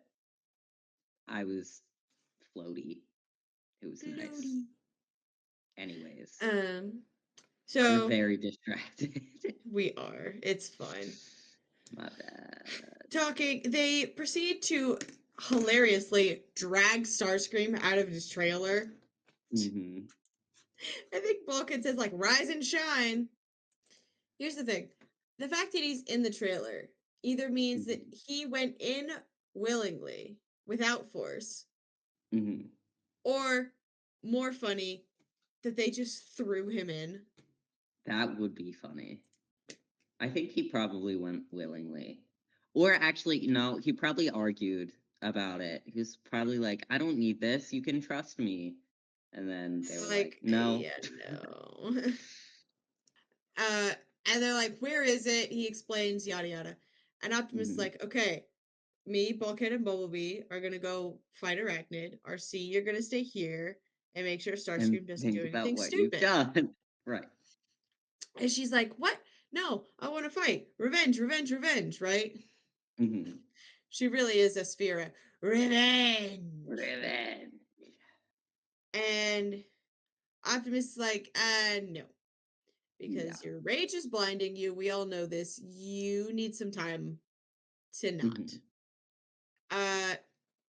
I was floaty. It was nice. Floaty. Anyways, Um. we're So very distracted. we are. It's fine. My bad. Talking. They proceed to hilariously drag Starscream out of his trailer. Hmm. I think Bulkhead says like "rise and shine." Here's the thing: the fact that he's in the trailer either means that Hmm. he went in willingly, without force, Hmm. or more funny, that they just threw him in. That would be funny. I think he probably went willingly. Or actually, no, he probably argued about it. He was probably like, I don't need this. You can trust me. And then they were like, Like, no. yeah, no. uh, and they're like, "Where is it?" He explains, yada yada. And Optimus is Hmm. like, "Okay, me, Bulkhead, and Bumblebee are gonna go fight Arachnid. RC, you're gonna stay here and make sure And Starscream doesn't think do about anything what you've stupid." done. Right. And she's like, "What? No, I want to fight. Revenge, revenge, revenge, right? Hmm. She really is a Sphera. Revenge. Revenge. And Optimus is like, no. Yeah. Because your rage is blinding you. We all know this. You need some time to not. Hmm. Uh,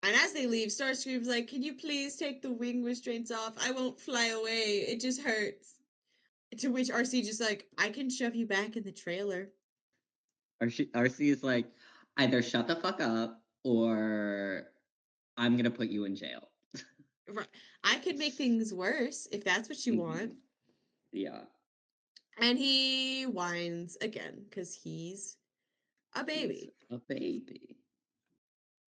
and as they leave, Starscream's like, "Can you please take the wing restraints off? I won't fly away. It just hurts." To which RC just like, "I can shove you back in the trailer." Arcee is like, either shut the fuck up or I'm gonna put you in jail. Right. I could make things worse if that's what you want. Hmm. Yeah. And he whines again because he's a He's baby. a baby.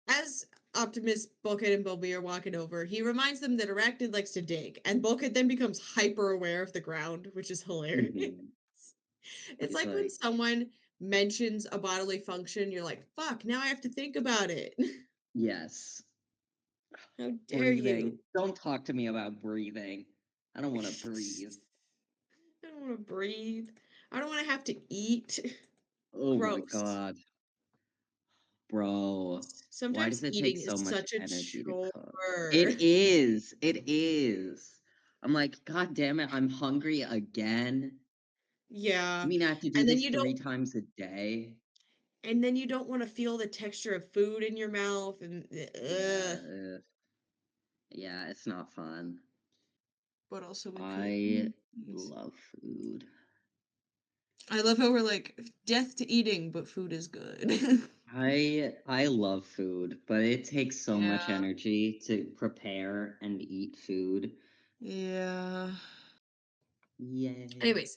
As Optimus, Bulkhead, and Bumblebee are walking over, he reminds them that Arachnid likes to dig, and Bulkhead then becomes hyper aware of the ground, which is hilarious. Hmm. It's He's like when like, someone mentions a bodily function, you're like, fuck, now I have to think about it. yes. How dare you? Breathing. Don't talk to me about breathing. I don't want to breathe. I don't want to breathe. I don't want to have to eat. Oh my Gross. god. Bro, why Sometimes does it take eating so is much such a energy to cook? chore. It is. It is. I'm like, God damn it, I'm hungry again. You Yeah. mean I have to do And then this you three don't times a day? want to feel the texture of food in your mouth and Yeah. Yeah, it's not fun. but also we could. I love food. I love how we're like death to eating, but food is good. I love food, but it takes so much Yeah. energy to prepare and eat food. Yeah. Yay. Anyways,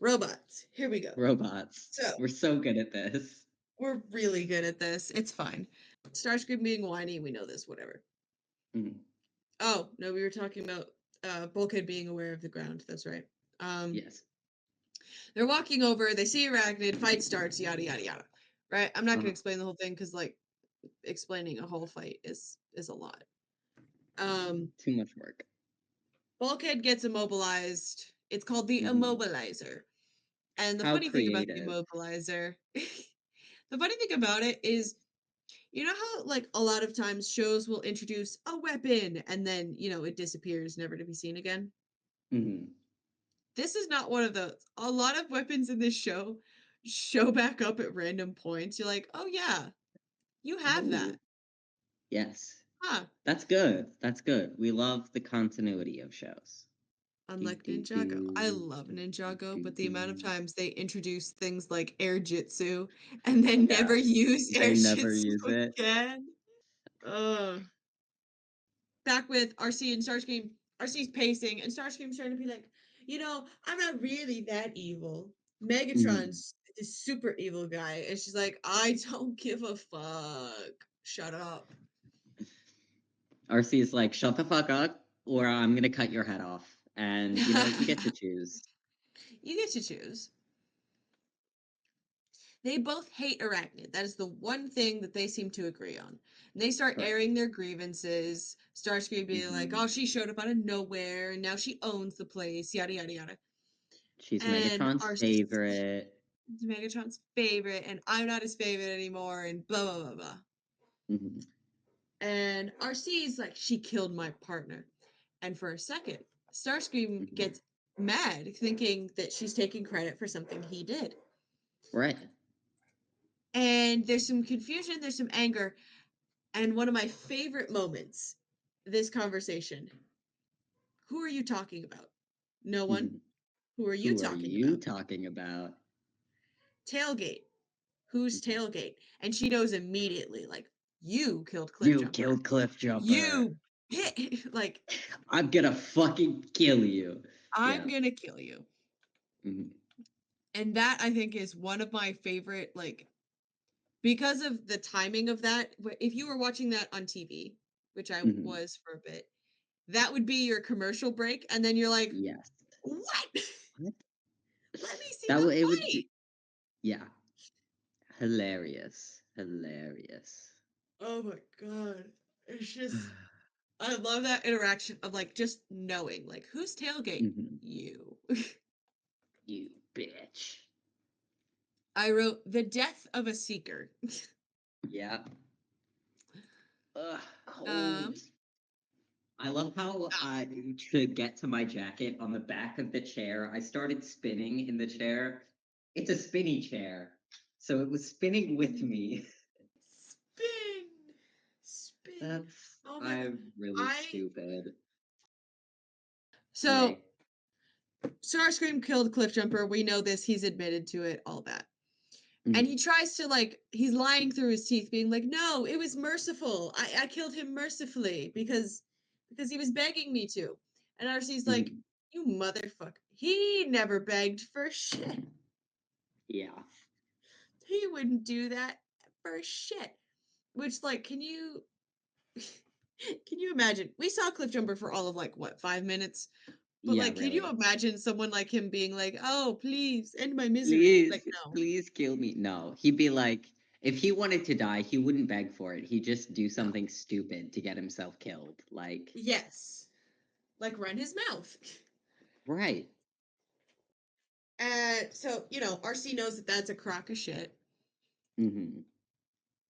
robots. Here we go. Robots. So We're so good at this. we're really good at this. It's fine. Starscream being whiny, we know this, whatever. Mhm. Oh, no, we were talking about Bulkhead being aware of the ground. That's right. Um, Yes. they're walking over, they see Arachnid, fight starts, yada yada yada. Right? I'm not gonna Uh-huh. explain the whole thing because like explaining a whole fight is a lot. Um, Too much work. Bulkhead gets immobilized. It's called the Hmm. immobilizer. And the How funny thing about the creative. immobilizer, the funny thing about it is, you know how like a lot of times shows will introduce a weapon and then, it disappears, never to be seen again? Hmm. This is not one of those. A lot of weapons in this show back up at random points. You're like, "Oh yeah, you have Oh, that." yes. Huh. That's good. That's good. We love the continuity of shows. Do, Unlike do, Ninjago. I do, love do, Ninjago, do, but the amount of do. times they introduce things like air jitsu and then Yeah. never use air They never jitsu use it. again. Ugh. Back with Arcee and Starscream. Arcee's pacing, and Starscream's trying to be like, I'm not really that evil. Hmm. Megatron's this super evil guy, and she's like, I don't give a fuck. Shut up. Arcee is like, shut the fuck up, or I'm gonna cut your head off. And you get to choose. You get to choose. They both hate Arachnid. That is the one thing that they seem to agree on. And they start Correct. airing their grievances. Starscream being like, Hmm. oh, she showed up out of nowhere, and now she owns the place, yada, yada, yada. She's And Megatron's favorite. Megatron's favorite, and I'm not his favorite anymore, and blah blah blah blah. Hmm. And Arcee's like, she killed my partner. And for a second, Starscream Hmm. gets mad, thinking that she's taking credit for something he did. Right. And there's some confusion, there's some anger, and one of my favorite moments, this conversation. Who are you talking about? No one. Hmm. Who are you Who are talking you about? talking about? Tailgate. Who's Mhm. Tailgate? And she knows immediately, like, you killed You Cliffjumper. killed Cliffjumper. You hit, like, I'm gonna fucking kill you. I'm Yeah. gonna kill you. Hmm. And that I think is one of my favorite, like, because of the timing of that. If you were watching that on TV, which I Hmm. was for a bit, that would be your commercial break. And then you're like, Yes. what? What? Let me see That the would it would fight. be yeah. Hilarious. Hilarious. Oh my God. It's just, I love that interaction of like just knowing, like, who's Tailgate? Hmm. You. You bitch. I wrote the death of a seeker. Yeah. Ugh, um, cold. I love how to get to my jacket on the back of the chair, I started spinning in the chair. It's a spinny chair. So it was spinning with me. spin, spin. Oh my god. I'm really I stupid. so Yay. Starscream killed Cliffjumper. We know this. He's admitted to it. All that. And he Mhm, tries to he's lying through his teeth, being like, "No, it was merciful. I killed him mercifully because he was begging me to." And Arcee's like, mhm. "You motherfucker. He never begged for shit. Yeah. He wouldn't do that for shit." Which can you can you imagine? We saw Cliffjumper for all of what, 5 minutes? But Yeah, can you really. imagine someone like him being like, "Oh, please end my misery"? Please, No. please kill me. No, he'd be like, if he wanted to die, he wouldn't beg for it. He'd just do No. something stupid to get himself killed. Like, Yes. Run his mouth. right. So, Arcee knows that that's a crock of shit. Hmm.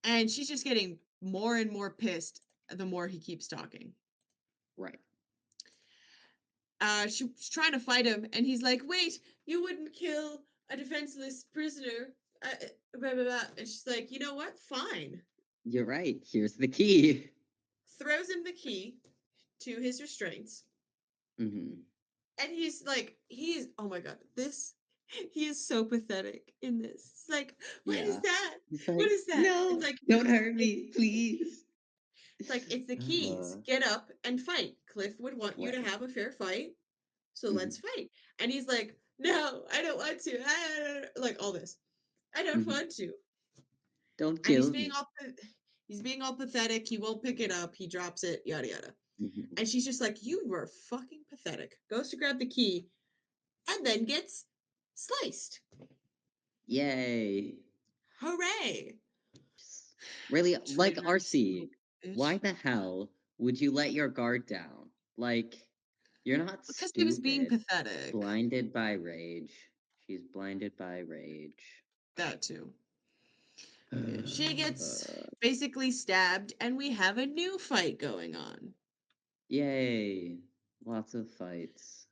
And she's just getting more and more pissed the more he keeps talking. Right. She's trying to fight him, and he's like, "Wait, you wouldn't kill a defenseless prisoner." Blah, blah, blah. And she's like, "You know what? Fine." You're right. Here's the key. Throws him the key to his restraints. Hmm. And oh my god, he is so pathetic in this. It's like, what is Yeah. that? He's What like, is that? It's no, like, don't hurt it's me, please. it's the keys. Uh, Get up and fight. Cliff would want you to right. have a fair fight, so let's Hmm. fight. And he's like, no, I don't want to. All this. I don't Hmm. want to. Don't And kill me. he's being all pathetic. He won't pick it up. He drops it. Yada yada. Hmm. And she's just like, you were fucking pathetic. Goes to grab the key and then gets sliced. Yay. Hooray! Really, like Triggers, RC, why bitch. the hell would you let your guard down? Like, you're not Because he was being stupid. pathetic. Blinded by rage. She's blinded by rage. That too. Yeah, she gets Uh, basically stabbed, and we have a new fight going on. yay. Lots of fights.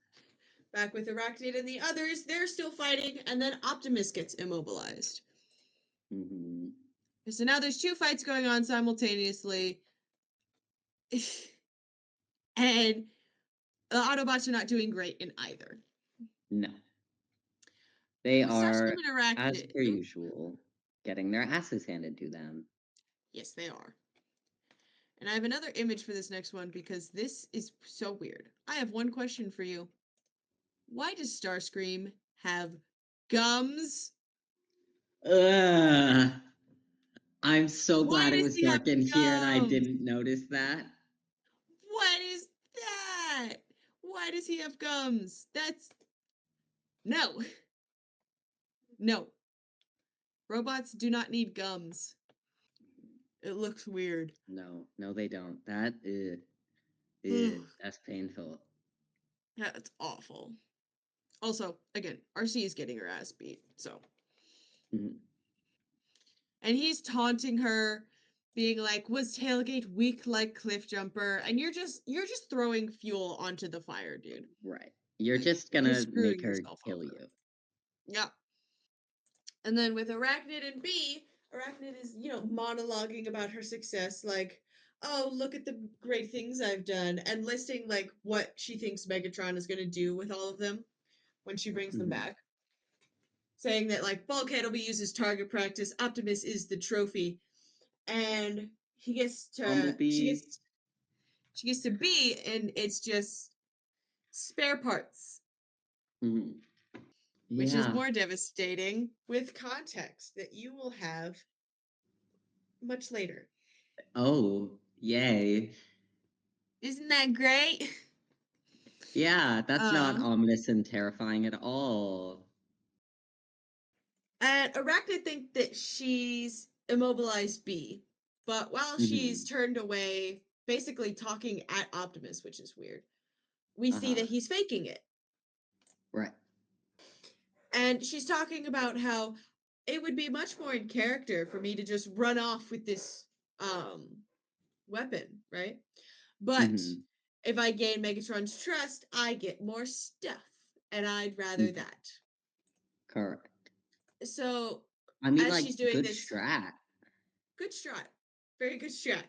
Back with Arachnid and the others, they're still fighting, and then Optimus gets immobilized. Hmm. So now there's two fights going on simultaneously, and the Autobots are not doing great in either. No. They Starscream are, and as Arachnid. per usual, getting their asses handed to them. Yes, they are. And I have another image for this next one because this is so weird. I have one question for you. Why does Starscream have gums? Ugh. I'm so Why glad it does was he have dark in here and I gums? didn't notice that. What is that? Why does he have gums? That's no. No. Robots do not need gums. It looks weird. No, no, they don't. Ugh, That's painful. that's awful. Also, again, RC is getting her ass beat. So, Mhm, and he's taunting her, being like, "Was Tailgate weak like Cliffjumper?" And you're just throwing fuel onto the fire, dude. right. You're Like, just you're gonna screwing make her yourself kill over. you. Yeah. And then with Arachnid and B, Arachnid is, monologuing about her success, like, "Oh, look at the great things I've done," and listing what she thinks Megatron is going to do with all of them when she brings them Mhm. back. Saying that Bulkhead will be used as target practice, Optimus is the trophy, and he gets to she Bumblebee. gets she gets to B, and it's just spare parts, Mhm. which is Yeah. more devastating with context that you will have much later. Oh, yay. Isn't that great? Yeah, that's not Uh, ominous and terrifying at all. and Arachne think that she's immobilized B, but while she's Hmm. turned away, basically talking at Optimus, which is weird, we see Uh-huh. that he's faking it. Right. And she's talking about how it would be much more in character for me to just run off with this weapon, right? But Hmm. if I gain Megatron's trust, I get more stuff, and I'd rather Hmm. that. Correct. So I mean, as like, she's doing good this, strat. good strat, very good strat.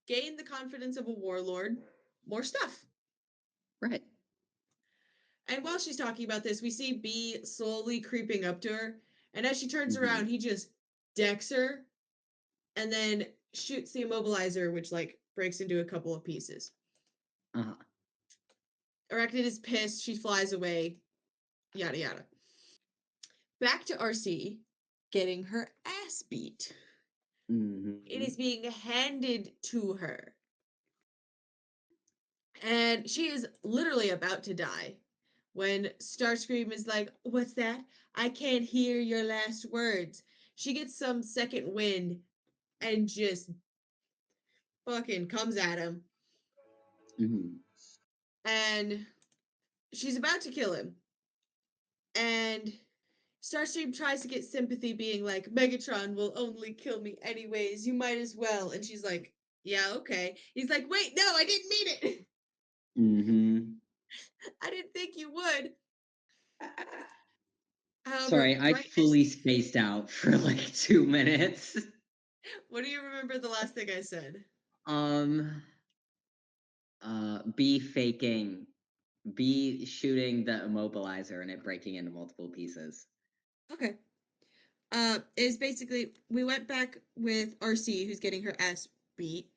Gain the confidence of a warlord, more stuff. Right. And while she's talking about this, we see B slowly creeping up to her. And as she turns Hmm. around, he just decks her and then shoots the immobilizer, which like breaks into a couple of pieces. Uh-huh. Arachnid is pissed. She flies away. Yada yada. Back to Arcee, getting her ass beat. It Hmm. is being handed to her. And she is literally about to die when Starscream is like, "What's that? I can't hear your last words." She gets some second wind and just fucking comes at him. Hmm. And she's about to kill him. And Starscream tries to get sympathy, being like, "Megatron will only kill me anyways. You might as well." And she's like, "Yeah, okay." He's like, "Wait, no, I didn't mean it. Hmm. I didn't think you would." However, Sorry, I right as fully spaced out for like 2 minutes. what do you remember the last thing I said? Um, B faking, B shooting the immobilizer and it breaking into multiple pieces. Okay. Is basically we went back with RC who's getting her ass beat.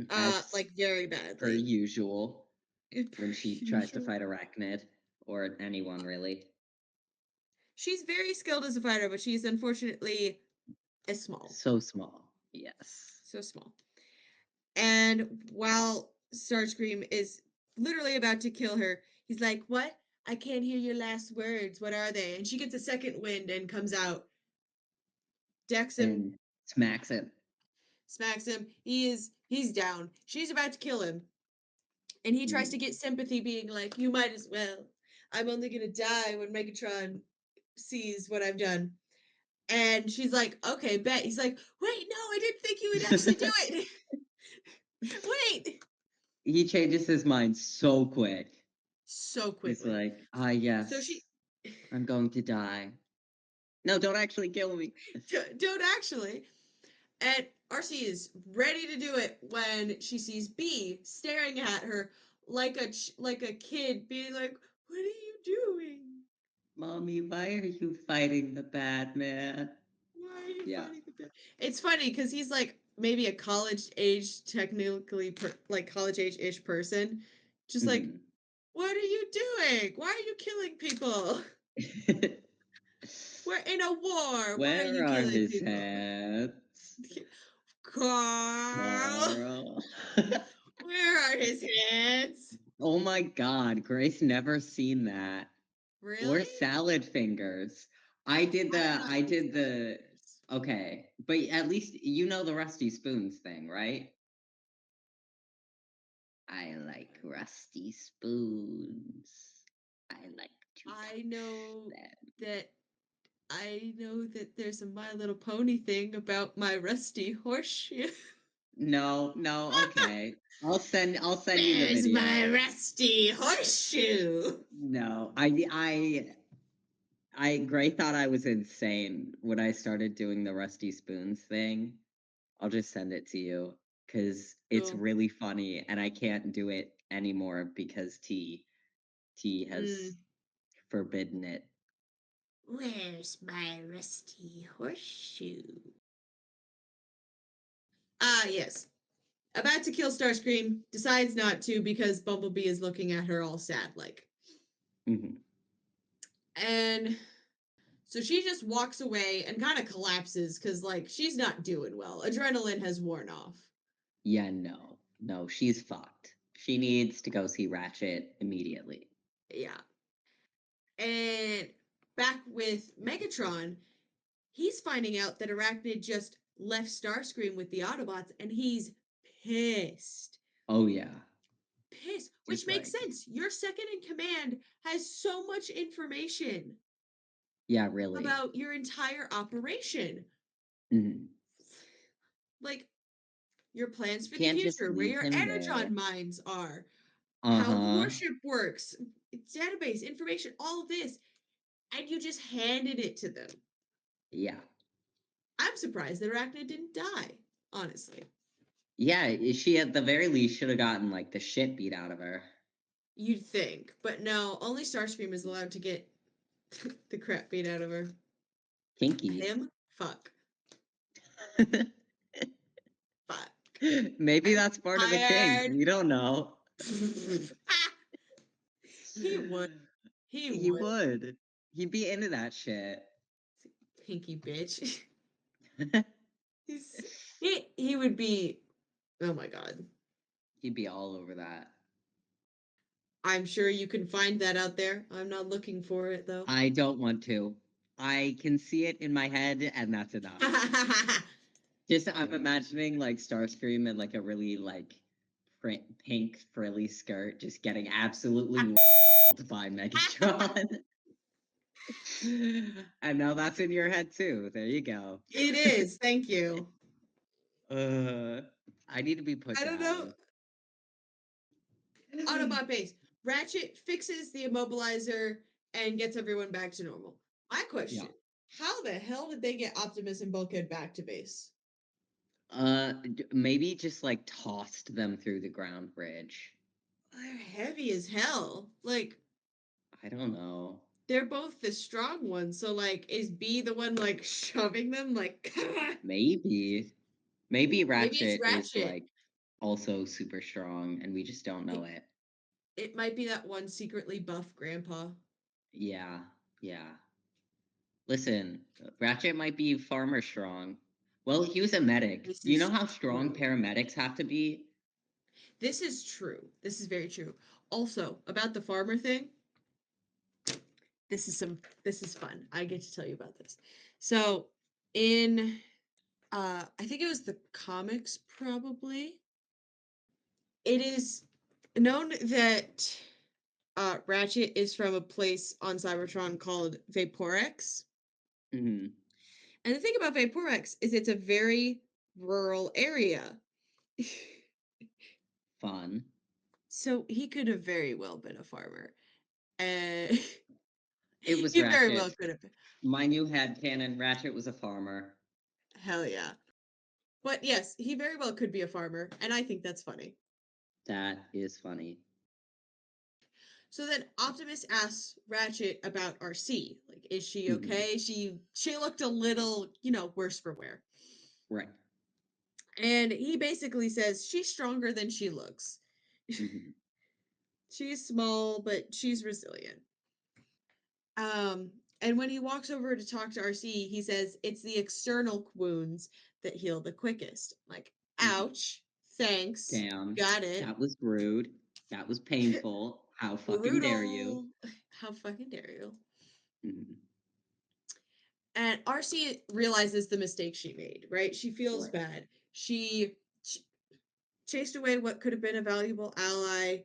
As Like very per badly. usual Per when she tries to usual. fight Arachnid or anyone really. She's very skilled as a fighter, but she's unfortunately as small. So small. Yes. So small. And while Starscream is literally about to kill her, he's like, "What? I can't hear your last words. What are they?" And she gets a second wind and comes out, decks him, And smacks it. smacks him. He's down. She's about to kill him. And he tries to Mm. get sympathy, being like, "You might as well. I'm only gonna die when Megatron sees what I've done." And she's like, "Okay, bet." He's like, "Wait, no, I didn't think you would actually do it." Wait. He changes his mind so quick. So He's quickly. like, ah, So she yes, I'm going to die. No, don't actually kill me. don't actually. And Arcee is ready to do it when she sees B staring at her like a kid, being like, "What are you doing? Mommy, why are you fighting the bad man? Why are you Yeah. fighting the bad?" It's funny because he's like maybe a college age, technically like college age ish person, just like, Mhm. "What are you doing? Why are you killing people? We're in a war. Why are Where you are killing his people?" hands? Carl, Carl. where are his hands? Oh my god, Grace never seen that. Or Really? salad fingers. I have not I seen did salad the fingers. okay, but at least you know the Rusty Spoons thing, right? I like rusty spoons. I like to I touch know them. that I know that there's a My Little Pony thing about my rusty horseshoe. No, no, okay. I'll send you the Where's my video. rusty horseshoe? No, Gray thought I was insane when I started doing the Rusty Spoons thing. I'll just send it to you because it's Cool. really funny and I can't do it anymore because T has Mm. forbidden it. Where's my rusty horseshoe? Ah, yes. About to kill Starscream, decides not to because Bumblebee is looking at her all sad like. Mhm. And so she just walks away and kind of collapses because, like, she's not doing well. Adrenaline has worn off. Yeah, no, no, she's fucked. She needs to go see Ratchet immediately. Yeah. And back with Megatron, he's finding out that Arachnid just left Starscream with the Autobots and he's pissed. Oh yeah, Pissed. Which he's makes like, sense. Your second in command has so much information. Yeah, really. about your entire operation. Mhm. Like your plans for the Can't just future, where leave your him energon there. mines are, how the Uh-huh. warship works, its database, information, all of this, and you just handed it to them. Yeah. I'm surprised that Arachne didn't die, honestly. Yeah, she at the very least should have gotten like the shit beat out of her. You'd think, but no, only Starscream is allowed to get the crap beat out of her. Kinky. Him? Fuck. Fuck. Maybe I'm that's part of the kink. tired. We don't know. He would. He He would. would. He'd be into that shit. Pinky bitch. He would be. Oh my god. He'd be all over that. I'm sure you can find that out there. I'm not looking for it though. I don't want to. I can see it in my head, and that's enough. Just I'm imagining like Starscream in like a really like pink frilly skirt, just getting absolutely by Megatron. And now that's in your head too. There you go. It is. Thank you. Uh, I need to be put I don't know. down. Autobot base. Ratchet fixes the immobilizer and gets everyone back to normal. My Yeah. question: how the hell did they get Optimus and Bulkhead back to base? Maybe just like tossed them through the ground bridge. They're heavy as hell. Like I don't know. they're both the strong ones. So like, is B the one like shoving them? Like Maybe. Maybe maybe it's Ratchet is Ratchet. like also super strong and we just don't know It, it. it might be that one secretly buff grandpa. Yeah. Yeah. Listen, Ratchet might be farmer strong. Well, he was a medic. This You know is how strong true. paramedics have to be? This is true. This is very true. Also, about the farmer thing, this is fun. I get to tell you about this. So, in I think it was the comics probably. It is known that Ratchet is from a place on Cybertron called Vaporex. Hmm. And the thing about Vaporex is it's a very rural area. Fun. So he could have very well been a farmer. And It was he very well Ratchet. could have been. My new headcanon, Ratchet was a farmer. Hell yeah. But yes, he very well could be a farmer, and I think that's funny. That is funny. So then Optimus asks Ratchet about Arcee. Like, is she Hmm. okay? She looked a little, worse for wear. Right. And he basically says she's stronger than she looks. Hmm. She's small, but she's resilient. And when he walks over to talk to Arcee, he says it's the external wounds that heal the quickest. Like, Hmm. ouch, thanks, Damn. got it. That was rude. That was painful. How fucking dare you? Brutal. How fucking dare you? Hmm. And Arcee realizes the mistake she made, right? She feels Right. bad. She chased away what could have been a valuable ally.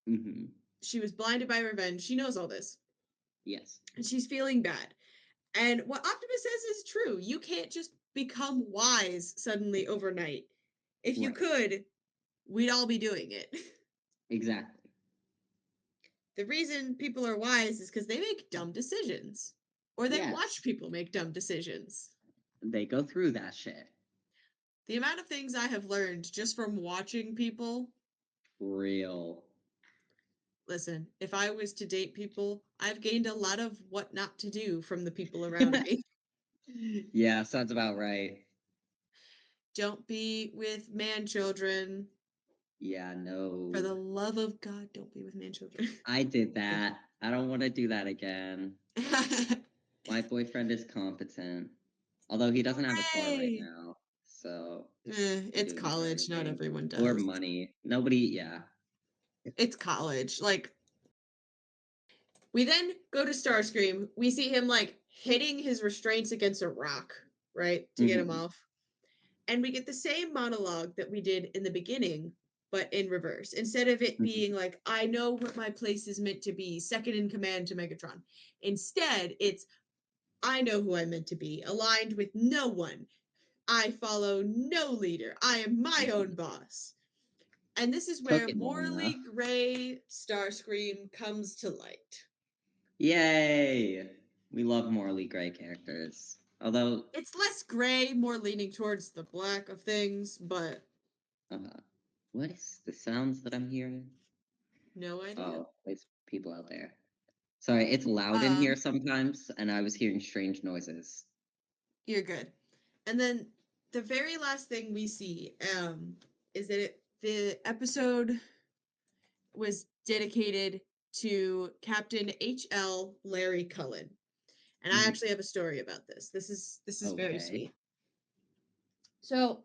Hmm. She was blinded by revenge. She knows all this. Yes. And she's feeling bad. And what Optimus says is true. You can't just become wise suddenly overnight. If you Right. could, we'd all be doing it. Exactly. The reason people are wise is because they make dumb decisions or they watch Yes. people make dumb decisions. They go through that shit. The amount of things I have learned just from watching people. Real. Listen, if I was to date people, I've gained a lot of what not to do from the people around me. Yeah, sounds about right. Don't be with man children. Yeah, For no. the love of God, don't be with man children. I did that. I don't want to do that again. My boyfriend is competent. Although he doesn't have a car right Hooray! now. So we're It's doing the right college. Not thing. everyone Or does. money. Nobody, yeah. It's college. Like, we then go to Starscream. We see him, like, hitting his restraints against a rock, right? To get him Hmm. off. And we get the same monologue that we did in the beginning, but in reverse. Instead of it Hmm. being like, I know what my place is meant to be, second in command to Megatron. Instead, it's I know who I'm meant to be, aligned with no one. I follow no leader. I am my own boss. And this is Took where it long morally enough. gray Starscream comes to light. Yay! We love morally gray characters. Although, It's less gray, more leaning towards the black of things, but what is the sounds that I'm hearing? no idea. Oh, there's people out there. Sorry, it's loud in here sometimes, and I was hearing strange noises. You're good. And then the very last thing we see is that the episode was dedicated to Captain H.L. Larry Cullen. And I actually have a story about this. This is very Okay. sweet. So,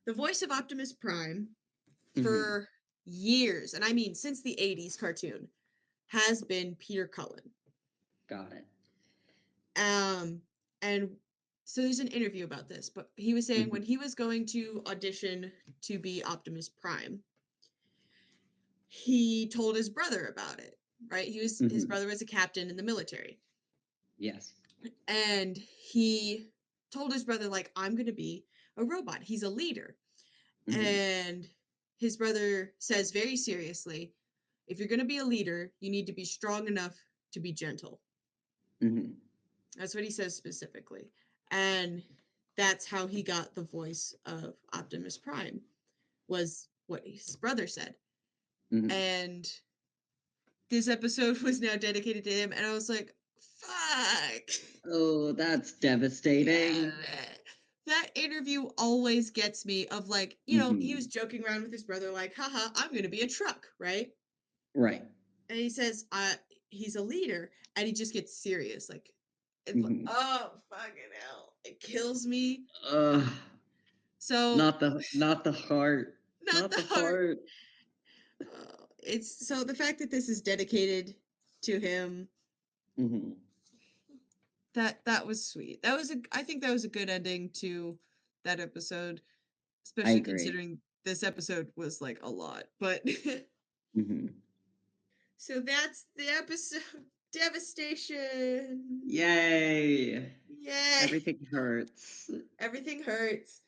the voice of Optimus Prime for years, and I mean since the 80s cartoon, has been Peter Cullen. Got it. And so there's an interview about this, but he was saying when he was going to audition to be Optimus Prime, he told his brother about it, right? His brother was a captain in the military. Yes. And he told his brother, like, I'm going to be a robot. He's a leader. And his brother says very seriously, if you're going to be a leader, you need to be strong enough to be gentle. That's what he says specifically. And that's how he got the voice of Optimus Prime, was what his brother said. And this episode was now dedicated to him, and I was like, fuck. Oh, that's devastating. Yeah. That interview always gets me of like, you know, he was joking around with his brother, like, haha, I'm gonna be a truck, right? Right. And he says, he's a leader, and he just gets serious. Like, it's like, oh fucking hell. It kills me. So not the heart. not the heart. It's so the fact that this is dedicated to him. That was sweet. I think that was a good ending to that episode, especially considering this episode was like a lot. But so that's the episode. Devastation. Yay. Yay. Everything hurts. Everything hurts.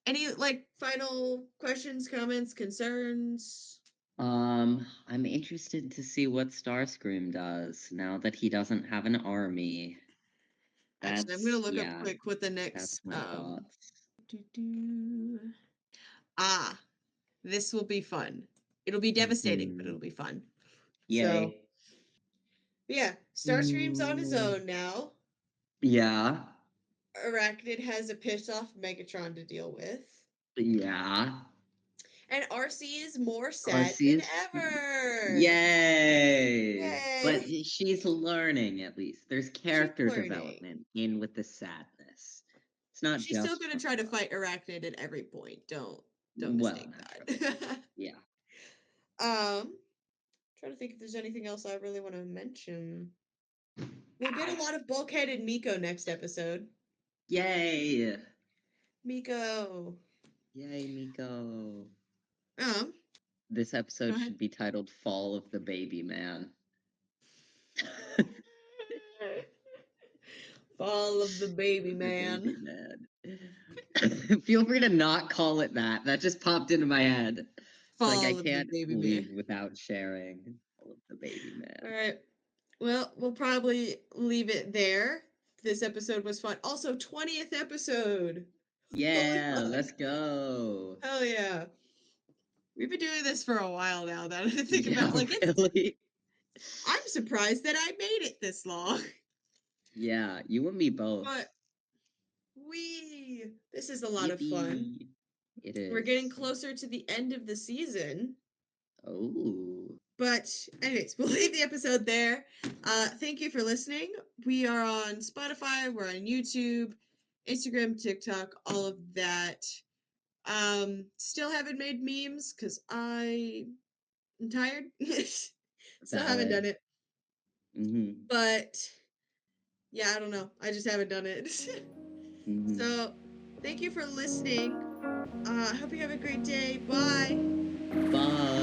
Any like final questions, comments, concerns? I'm interested to see what Starscream does now that he doesn't have an army. Actually, I'm gonna look up quick what the next that's my thoughts. This will be fun. It'll be devastating, but it'll be fun. Yay. So, yeah, Starscream's on his own now. Yeah. Arachnid has a pissed off Megatron to deal with. Yeah. And Arcee is more sad than ever. Yay! Yay! But she's learning at least. There's character development in with the sadness. It's not she's still gonna try to fight Arachnid at every point. Don't mistake that. Yeah. Trying to think if there's anything else I really want to mention. We'll get a lot of bulkheaded Miko next episode. Yay! Miko. Yay, Miko. This episode should be titled Fall of the Baby Man. Fall of the Baby Man. Feel free to not call it that. That just popped into my head. Fall like I of can't the Baby leave Man. without sharing Fall of the Baby Man. All right. Well, we'll probably leave it there. This episode was fun. Also, 20th episode. Yeah, let's go. Hell yeah. We've been doing this for a while now. That I think about like really? I'm surprised that I made it this long. Yeah, you and me both. But this is a lot of fun. It is. We're getting closer to the end of the season. Oh. But anyways, we'll leave the episode there. Thank you for listening. We are on Spotify, we're on YouTube, Instagram, TikTok, all of that. Still haven't made memes because I'm tired. Still haven't done it. But yeah, I don't know. I just haven't done it. So thank you for listening. I hope you have a great day. Bye. Bye.